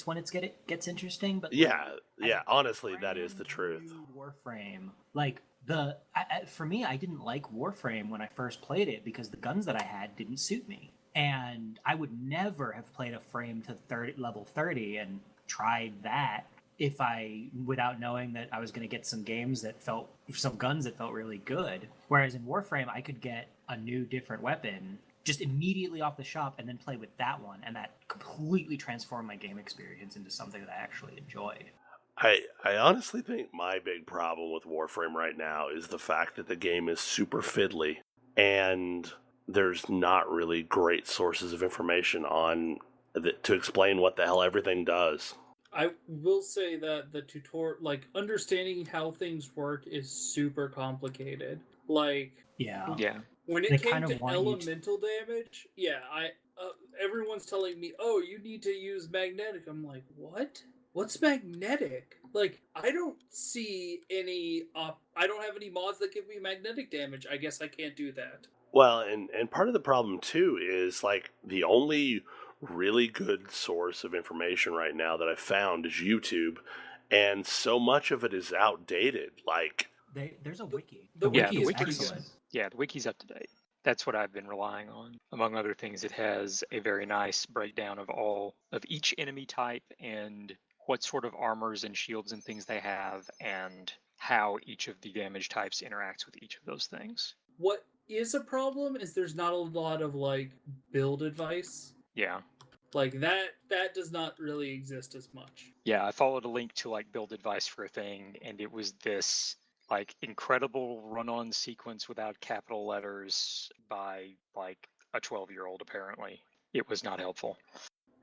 D: when it gets interesting. But
B: like, honestly, that is the truth.
D: Warframe, like for me, I didn't like Warframe when I first played it because the guns that I had didn't suit me. And I would never have played a frame to level 30 and tried that without knowing that I was going to get some guns that felt really good. Whereas in Warframe, I could get a new different weapon just immediately off the shop and then play with that one. And that completely transformed my game experience into something that I actually enjoyed.
B: I honestly think my big problem with Warframe right now is the fact that the game is super fiddly and there's not really great sources of information on to explain what the hell everything does.
E: I will say that the tutorial, like understanding how things work, is super complicated. Like,
C: yeah.
E: When it came to elemental damage, everyone's telling me, "Oh, you need to use magnetic." I'm like, "What? What's magnetic?" Like, I don't see any. I don't have any mods that give me magnetic damage. I guess I can't do that.
B: Well, and part of the problem too is like the only really good source of information right now that I've found is YouTube, and so much of it is outdated. Like
D: there's a wiki.
C: The
D: wiki is
C: excellent. Yeah, the wiki's up to date. That's what I've been relying on. Among other things, it has a very nice breakdown of each enemy type and what sort of armors and shields and things they have, and how each of the damage types interacts with each of those things.
E: What is a problem is there's not a lot of like build advice.
C: Yeah.
E: Like that does not really exist as much.
C: Yeah, I followed a link to like build advice for a thing, and it was this like incredible run-on sequence without capital letters by like a 12-year-old apparently. It was not helpful.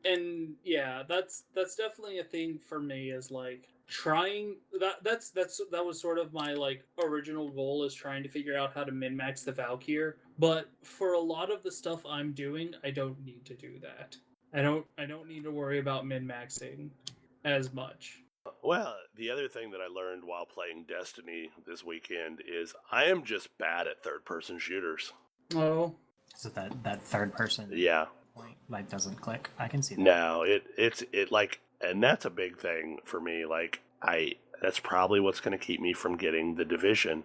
E: And yeah, that's definitely a thing for me, is like trying that was sort of my like original goal, is trying to figure out how to min-max the Valkyr. But for a lot of the stuff I'm doing, I don't need to do that. I don't need to worry about min-maxing as much.
B: Well, the other thing that I learned while playing Destiny this weekend is I am just bad at third-person shooters.
E: Oh.
D: So that third person point like doesn't click. I can see that.
B: No, it's like, and that's a big thing for me. Like that's probably what's going to keep me from getting the Division,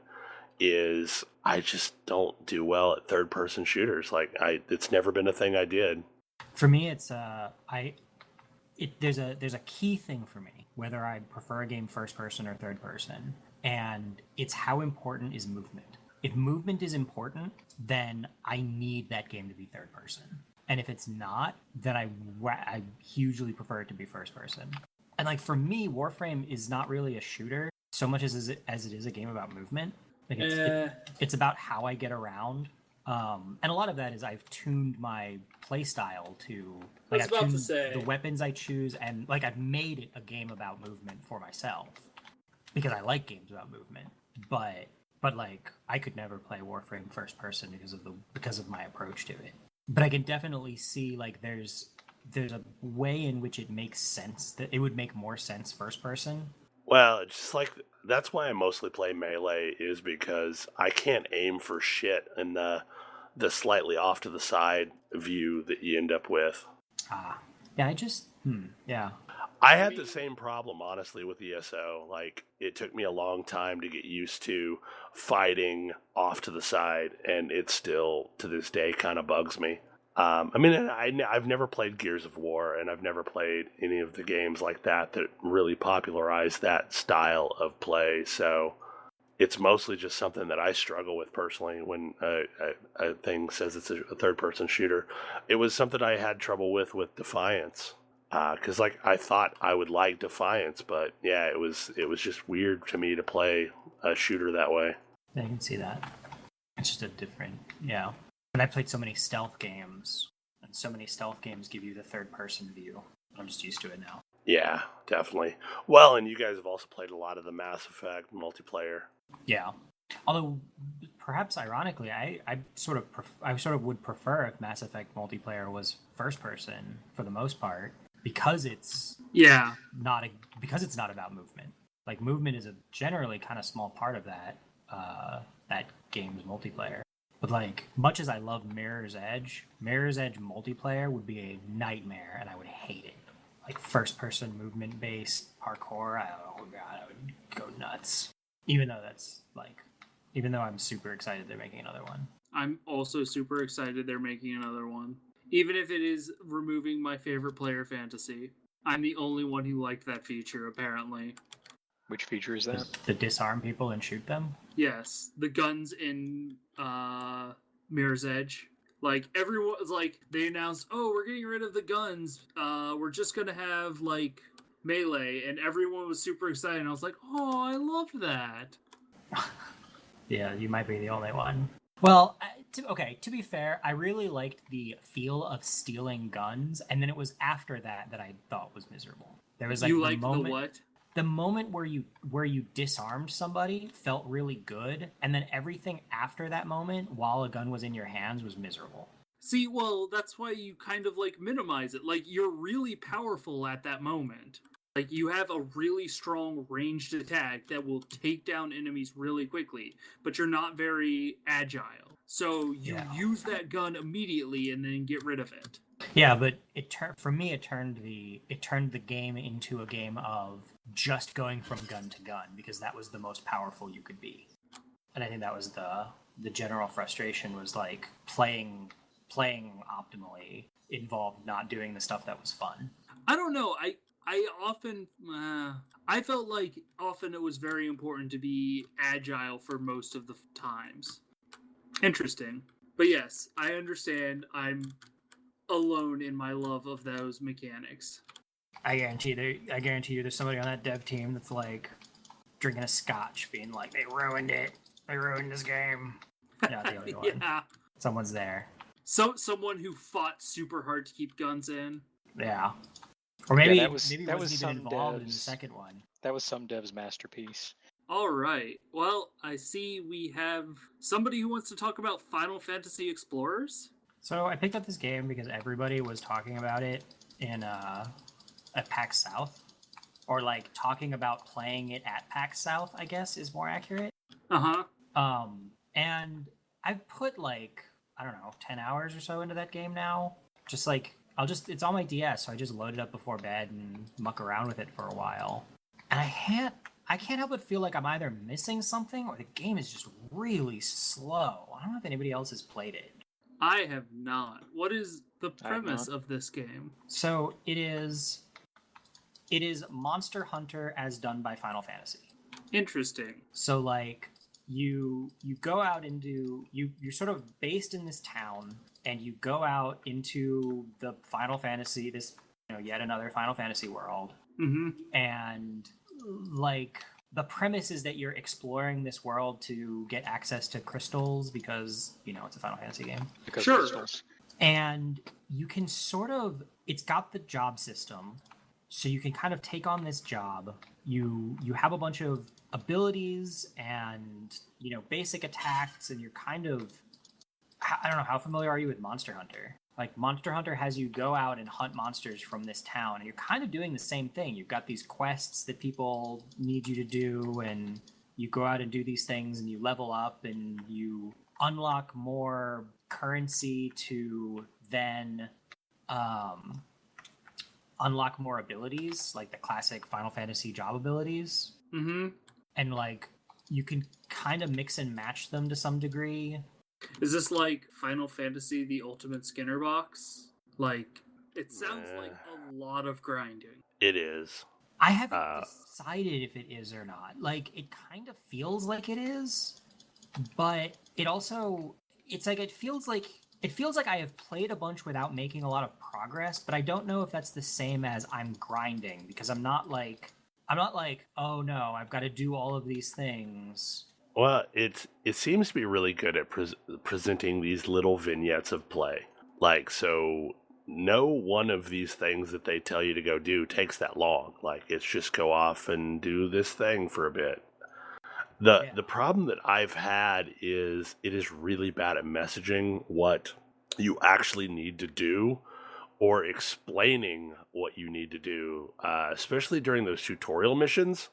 B: is I just don't do well at third-person shooters. Like it's never been a thing I did.
D: For me, it's there's a key thing for me, whether I prefer a game first person or third person, and it's how important is movement. If movement is important, then I need that game to be third person. And if it's not, then I hugely prefer it to be first person. And like for me, Warframe is not really a shooter so much as it is a game about movement. Like it's about how I get around. And a lot of that is I've tuned my playstyle to like I've tuned the weapons I choose, and like I've made it a game about movement for myself because I like games about movement. But like I could never play Warframe first person because of my approach to it. But I can definitely see like there's a way in which it makes sense that it would make more sense first person.
B: Well, it's just like that's why I mostly play melee is because I can't aim for shit in the slightly off to the side view that you end up with.
D: Yeah, yeah.
B: I had the same problem, honestly, with ESO. Like, it took me a long time to get used to fighting off to the side, and it still, to this day, kind of bugs me. I mean, I've never played Gears of War, and I've never played any of the games like that really popularized that style of play, so it's mostly just something that I struggle with personally when a thing says it's a third-person shooter. It was something I had trouble with Defiance. Because like I thought I would like Defiance, but yeah, it was just weird to me to play a shooter that way.
D: I can see that. It's just a different, yeah. And I played so many stealth games, and so many stealth games give you the third-person view. I'm just used to it now.
B: Yeah, definitely. Well, and you guys have also played a lot of the Mass Effect multiplayer.
D: Yeah. Although, perhaps ironically, I sort of would prefer if Mass Effect multiplayer was first person for the most part. Because it's not about movement. Like movement is a generally kind of small part of that game's multiplayer. But like much as I love Mirror's Edge multiplayer would be a nightmare, and I would hate it. Like first person movement based parkour, oh god, I would go nuts. Even though I'm super excited they're making another one.
E: I'm also super excited they're making another one. Even if it is removing my favorite player fantasy. I'm the only one who liked that feature, apparently.
C: Which feature is that?
D: The disarm people and shoot them?
E: Yes. The guns in Mirror's Edge. Like, everyone, like, they announced, oh, we're getting rid of the guns. We're just gonna have, like, melee. And everyone was super excited. And I was like, oh, I loved that.
D: Yeah, you might be the only one. Well, to be fair, I really liked the feel of stealing guns, and then it was after that I thought was miserable. There was like
E: you liked the what?
D: The moment where you disarmed somebody felt really good, and then everything after that moment, while a gun was in your hands, was miserable.
E: See, well, that's why you kind of like minimize it. Like you're really powerful at that moment. Like, you have a really strong ranged attack that will take down enemies really quickly, but you're not very agile. So you use that gun immediately and then get rid of it.
D: Yeah, but it turned the game into a game of just going from gun to gun, because that was the most powerful you could be. And I think that was the general frustration, was like playing optimally involved not doing the stuff that was fun.
E: I don't know. I felt like often it was very important to be agile for most of the times. Interesting. But yes, I understand I'm alone in my love of those mechanics.
D: I guarantee you there's somebody on that dev team that's like drinking a scotch being like, they ruined it. They ruined this game. Not the only one.
E: Yeah.
D: Someone's there.
E: Someone who fought super hard to keep guns in.
D: Yeah. Or maybe
C: that wasn't
D: even involved in the second one.
C: That was some dev's masterpiece.
E: All right. Well, I see we have somebody who wants to talk about Final Fantasy Explorers.
D: So I picked up this game because everybody was talking about it at PAX South, or like talking about playing it at PAX South, I guess is more accurate. And I've put like, I don't know, 10 hours or so into that game now. Just like, it's on my DS, so I just load it up before bed and muck around with it for a while. And I can't help but feel like I'm either missing something or the game is just really slow. I don't know if anybody else has played it.
E: I have not. What is the premise of this game?
D: So it is Monster Hunter as done by Final Fantasy.
E: Interesting.
D: So like you go out into you're sort of based in this town, and you go out into the Final Fantasy, this yet another Final Fantasy world.
E: Mm-hmm.
D: And like the premise is that you're exploring this world to get access to crystals because it's a Final Fantasy game.
C: Because
E: Sure.
C: crystals.
D: And you can it's got the job system, so you can kind of take on this job. You have a bunch of abilities and basic attacks, and you're kind of, I don't know, how familiar are you with Monster Hunter? Like Monster Hunter has you go out and hunt monsters from this town, and you're kind of doing the same thing. You've got these quests that people need you to do, and you go out and do these things, and you level up, and you unlock more currency to then unlock more abilities, like the classic Final Fantasy job abilities.
E: Mm-hmm.
D: And like you can kind of mix and match them to some degree.
E: Is this like Final Fantasy: The Ultimate Skinner Box? Like, it sounds like a lot of grinding.
B: It is.
D: I haven't decided if it is or not. Like, it kind of feels like it is, but it also, it feels like I have played a bunch without making a lot of progress, but I don't know if that's the same as I'm grinding, because I'm not like, oh no, I've got to do all of these things.
B: Well, it seems to be really good at presenting these little vignettes of play. Like, so no one of these things that they tell you to go do takes that long. Like, it's just go off and do this thing for a bit. The problem that I've had is it is really bad at messaging what you actually need to do or explaining what you need to do, especially during those tutorial missions.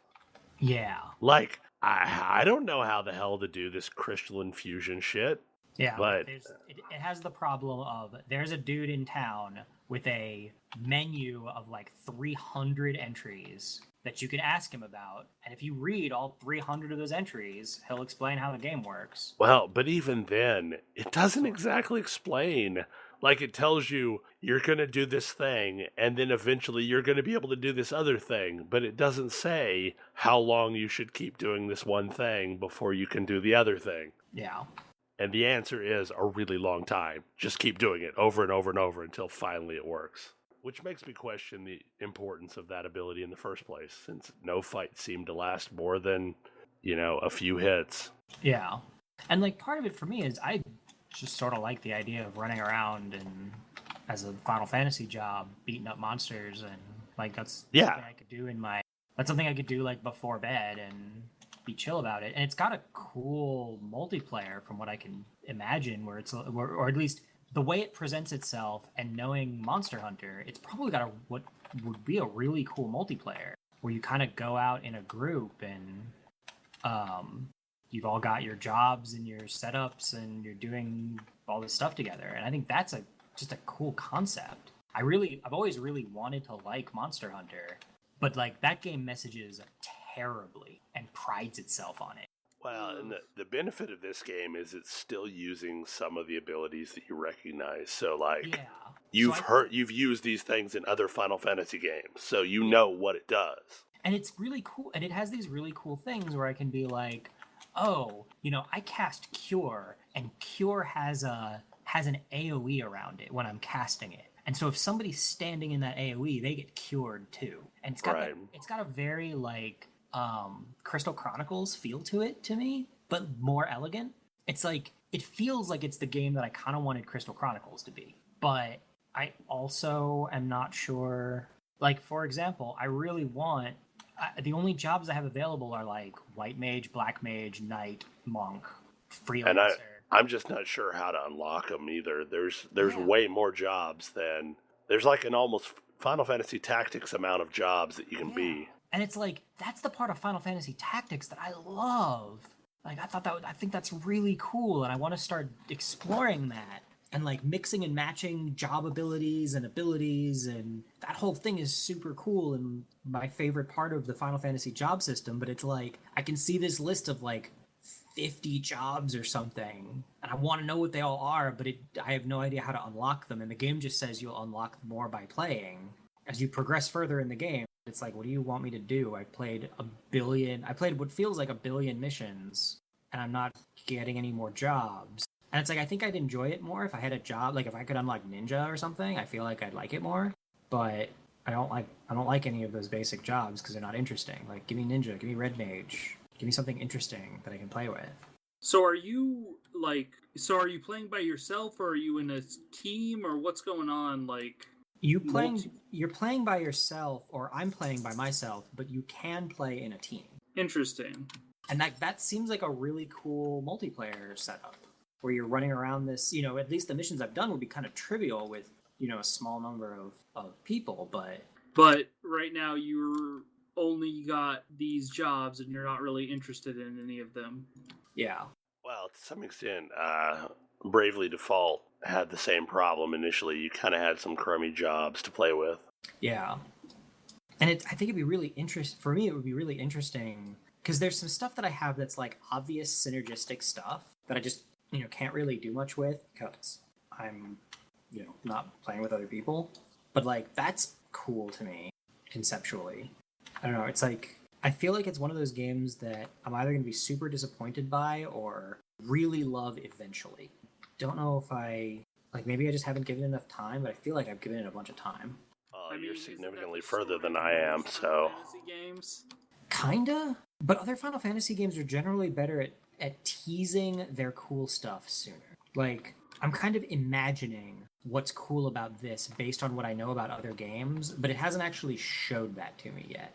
D: Yeah.
B: Like, I don't know how the hell to do this crystalline fusion shit.
D: Yeah,
B: but
D: it has the problem of there's a dude in town with a menu of like 300 entries that you can ask him about, and if you read all 300 of those entries, he'll explain how the game works.
B: Well, but even then, it doesn't exactly explain. Like, it tells you you're going to do this thing, and then eventually you're going to be able to do this other thing, but it doesn't say how long you should keep doing this one thing before you can do the other thing.
D: Yeah.
B: And the answer is a really long time. Just keep doing it over and over and over until finally it works. Which makes me question the importance of that ability in the first place, since no fight seemed to last more than, a few hits.
D: Yeah. And like part of it for me is I just sort of like the idea of running around and as a Final Fantasy job, beating up monsters, and like that's something I could do that's something I could do like before bed and be chill about it. And it's got a cool multiplayer from what I can imagine, where it's, or at least the way it presents itself, and knowing Monster Hunter, it's probably got what would be a really cool multiplayer where you kind of go out in a group and you've all got your jobs and your setups and you're doing all this stuff together. And I think that's just a cool concept. I've always really wanted to like Monster Hunter, but like that game messages terribly and prides itself on it.
B: Well, and the benefit of this game is it's still using some of the abilities that you recognize. So, like, you've used these things in other Final Fantasy games, so you know what it does.
D: And it's really cool, and it has these really cool things where I can be like, oh, I cast Cure, and Cure has an AoE around it when I'm casting it. And so if somebody's standing in that AoE, they get cured too. And it's got a very like Crystal Chronicles feel to it to me, but more elegant. It's like, it feels like it's the game that I kind of wanted Crystal Chronicles to be. But I also am not sure. Like, for example, I really want the only jobs I have available are like White Mage, Black Mage, Knight, Monk, Freelancer.
B: And I'm just not sure how to unlock them either. There's way more jobs than there's like an almost Final Fantasy Tactics amount of jobs that you can be.
D: And it's like, that's the part of Final Fantasy Tactics that I love. Like, I think that's really cool, and I want to start exploring that. And like mixing and matching job abilities, and that whole thing is super cool and my favorite part of the Final Fantasy job system. But it's like, I can see this list of like 50 jobs or something, and I want to know what they all are, but I have no idea how to unlock them. And the game just says you'll unlock more by playing as you progress further in the game. It's like, what do you want me to do? I played what feels like a billion missions, and I'm not getting any more jobs. And it's like, I think I'd enjoy it more if I had a job, like if I could unlock ninja or something. I feel like I'd like it more. But I don't like any of those basic jobs because they're not interesting. Like, give me ninja, give me red mage, give me something interesting that I can play with.
E: So are you playing by yourself, or are you in a team, or what's going on? Like,
D: you're playing by yourself, or I'm playing by myself, but you can play in a team.
E: Interesting.
D: And that seems like a really cool multiplayer setup where you're running around this, at least the missions I've done would be kind of trivial with, a small number of people, but
E: right now you're only got these jobs and you're not really interested in any of them.
D: Yeah.
B: Well, to some extent, Bravely Default had the same problem initially. You kind of had some crummy jobs to play with.
D: Yeah. And I think it'd be really interesting, for me, it would be really interesting, because there's some stuff that I have that's like obvious synergistic stuff that I just, can't really do much with because I'm, not playing with other people. But like, that's cool to me, conceptually. I don't know, it's like, I feel like it's one of those games that I'm either going to be super disappointed by or really love eventually. Don't know if maybe I just haven't given it enough time, but I feel like I've given it a bunch of time.
B: You're significantly further than I am, so...
E: Fantasy games?
D: Kinda, but other Final Fantasy games are generally better at teasing their cool stuff sooner. Like, I'm kind of imagining what's cool about this based on what I know about other games, but it hasn't actually showed that to me yet.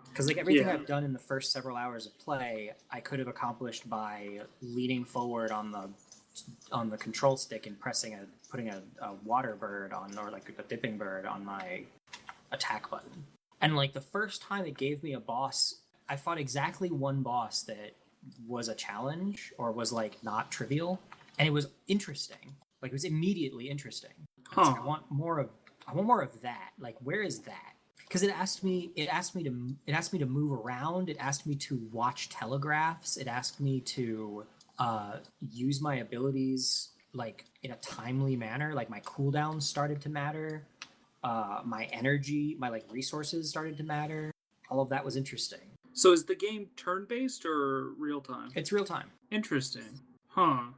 D: Because like everything I've done in the first several hours of play, I could have accomplished by leaning forward on the control stick and putting a water bird on, or like a dipping bird on my attack button. And like the first time it gave me a boss, I fought exactly one boss that was a challenge or was like not trivial, and it was interesting. Like, it was immediately interesting. Huh. Like, I want more of that. Like, where is that? Because it asked me to move around. It asked me to watch telegraphs. It asked me to use my abilities like in a timely manner. Like, my cooldowns started to matter. My energy, my like resources started to matter. All of that was interesting.
E: So is the game turn-based or real-time?
D: It's real-time.
E: Interesting. Huh.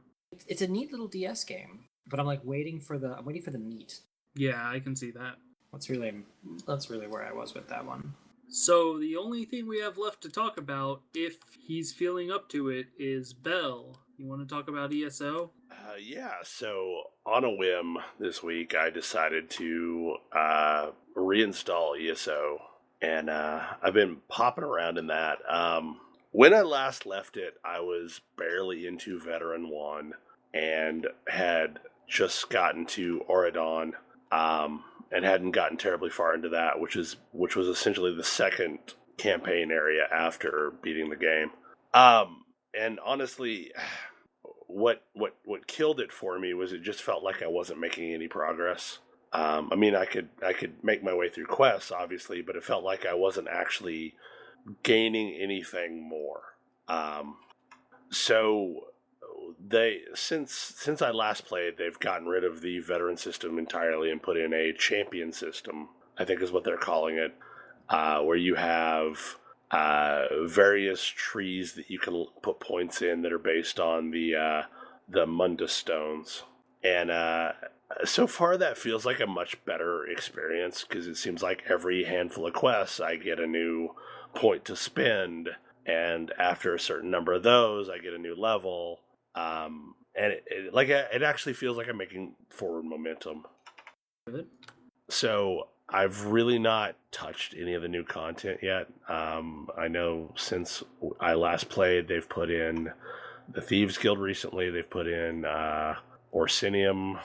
D: It's a neat little DS game, but I'm like waiting for the meat.
E: Yeah, I can see that.
D: That's really where I was with that one.
E: So the only thing we have left to talk about, if he's feeling up to it, is Bell. You want to talk about ESO?
B: Yeah, so on a whim this week, I decided to reinstall ESO, and I've been popping around in that. When I last left it, I was barely into Veteran 1 and had just gotten to Auradon, and hadn't gotten terribly far into that, which was essentially the second campaign area after beating the game. And honestly, what killed it for me was it just felt like I wasn't making any progress. I mean, I could make my way through quests, obviously, but it felt like I wasn't actually gaining anything more. So since I last played, they've gotten rid of the veteran system entirely and put in a champion system, I think is what they're calling it, where you have various trees that you can put points in that are based on the Mundus stones. And so far that feels like a much better experience, because it seems like every handful of quests I get a new point to spend, and after a certain number of those I get a new level. And it actually feels like I'm making forward momentum.
E: Good.
B: So I've really not touched any of the new content yet. I know since I last played, they've put in the Thieves Guild recently. They've put in Orsinium.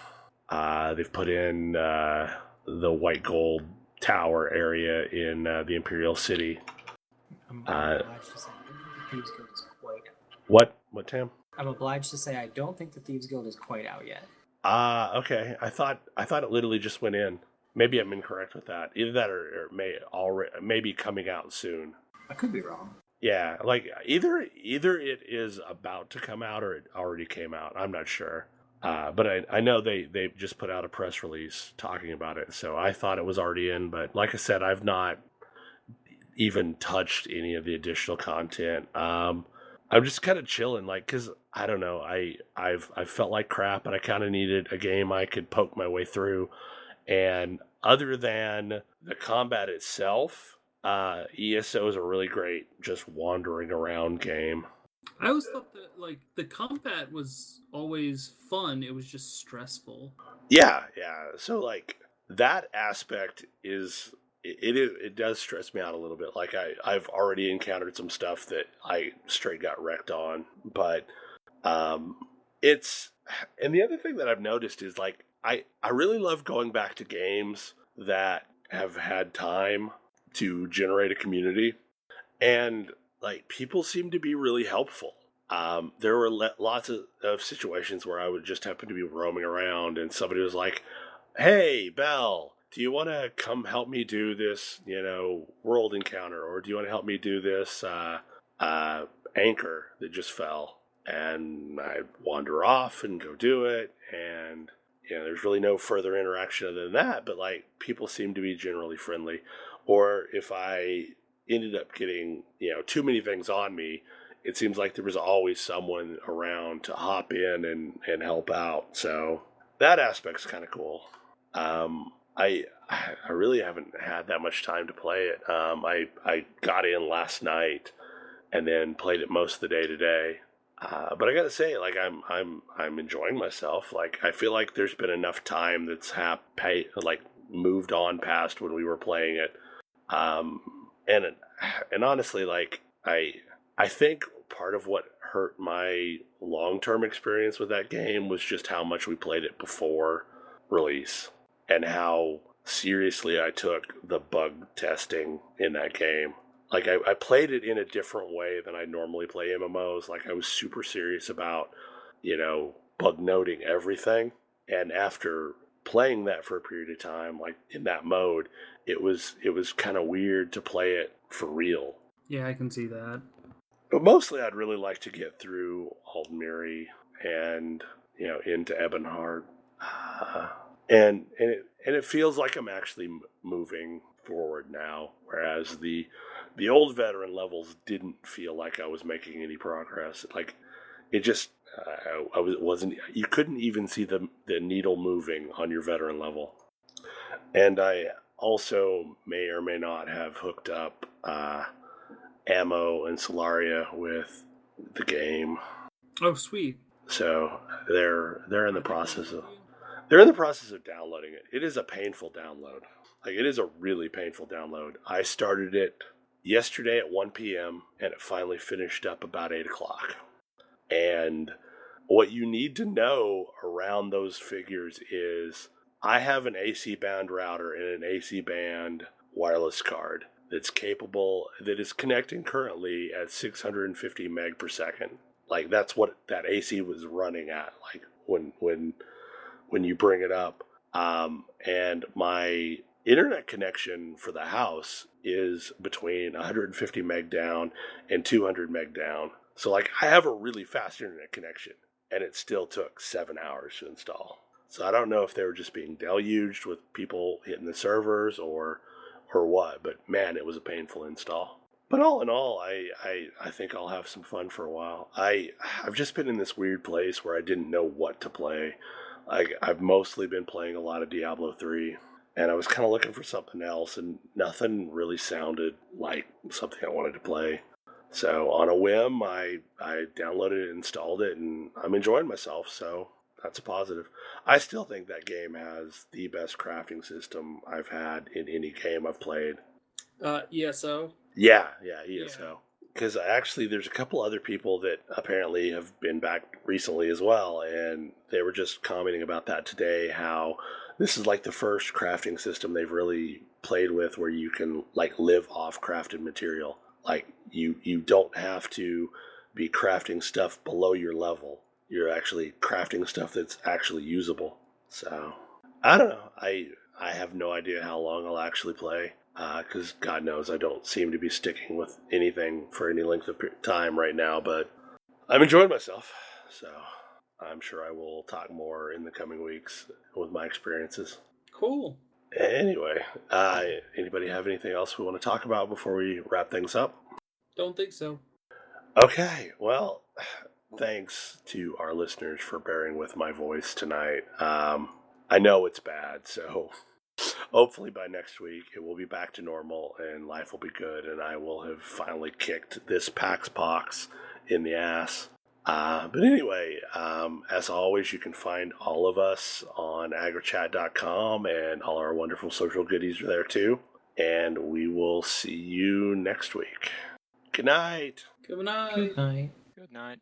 B: They've put in the White Gold Tower area in the Imperial City.
D: I'm obliged to say, I don't think the Thieves Guild is quite
B: out. What, Tim?
D: I'm obliged to say I don't think the Thieves Guild is quite out yet.
B: Okay. I thought it literally just went in. Maybe I'm incorrect with that. Either that or may be coming out soon.
D: I could be wrong.
B: Yeah, like either it is about to come out or it already came out. I'm not sure. But I know they just put out a press release talking about it, so I thought it was already in. But like I said, I've not even touched any of the additional content. I'm just kind of chilling, like, cause I don't know, I've felt like crap, and I kind of needed a game I could poke my way through. And other than the combat itself, ESO is a really great just wandering around game.
E: I always thought that like the combat was always fun. It was just stressful.
B: Yeah, yeah. So like that aspect is it does stress me out a little bit. Like I've already encountered some stuff that I straight got wrecked on, but it's and the other thing that I've noticed is like I really love going back to games that have had time to generate a community, and like people seem to be really helpful. There were lots of situations where I would just happen to be roaming around, and somebody was like, "Hey, Belle, do you want to come help me do this, world encounter, or do you want to help me do this anchor that just fell?" And I'd wander off and go do it, and there's really no further interaction other than that. But like people seem to be generally friendly, or if I ended up getting too many things on me, it seems like there was always someone around to hop in and help out. So that aspect's kind of cool. I really haven't had that much time to play it. I got in last night and then played it most of the day today. But I gotta say, like I'm enjoying myself. Like I feel like there's been enough time that's moved on past when we were playing it. And honestly, like I think part of what hurt my long-term experience with that game was just how much we played it before release and how seriously I took the bug testing in that game. Like I played it in a different way than I normally play MMOs. Like I was super serious about, bug noting everything. And after playing that for a period of time, like in that mode, it was kind of weird to play it for real.
E: Yeah, I can see that.
B: But mostly I'd really like to get through Aldmiri and, into Ebonheart. And it feels like I'm actually moving forward now, whereas the old veteran levels didn't feel like I was making any progress. Like it just wasn't. You couldn't even see the needle moving on your veteran level. And I also may or may not have hooked up ammo and Solaria with the game.
E: Oh, sweet.
B: So they're in the process of downloading it. It is a painful download. Like it is a really painful download. I started it yesterday at 1 p.m. and it finally finished up about 8 o'clock. And what you need to know around those figures is I have an AC band router and an AC band wireless card that is connecting currently at 650 meg per second. Like that's what that AC was running at, like when you bring it up. And my internet connection for the house is between 150 meg down and 200 meg down. So like I have a really fast internet connection, and it still took 7 hours to install. So I don't know if they were just being deluged with people hitting the servers or what, but man, it was a painful install. But all in all, I think I'll have some fun for a while. I've just been in this weird place where I didn't know what to play. I've mostly been playing a lot of Diablo 3, and I was kind of looking for something else, and nothing really sounded like something I wanted to play. So on a whim, I downloaded it, installed it, and I'm enjoying myself, so that's a positive. I still think that game has the best crafting system I've had in any game I've played.
E: ESO?
B: Yeah, ESO. Because actually there's a couple other people that apparently have been back recently as well, and they were just commenting about that today, how this is like the first crafting system they've really played with where you can like live off crafted material. Like you don't have to be crafting stuff below your level. You're actually crafting stuff that's actually usable. So I don't know. I have no idea how long I'll actually play. Because God knows I don't seem to be sticking with anything for any length of time right now, but I'm enjoying myself, so I'm sure I will talk more in the coming weeks with my experiences.
E: Cool.
B: Anyway, anybody have anything else we want to talk about before we wrap things up?
E: Don't think so.
B: Okay, well, thanks to our listeners for bearing with my voice tonight. I know it's bad, so hopefully by next week it will be back to normal and life will be good, and I will have finally kicked this PAX pox in the ass. But anyway, as always, you can find all of us on AggroChat.com, and all our wonderful social goodies are there too. And we will see you next week. Good night.
E: Good night.
D: Good night.
C: Good night.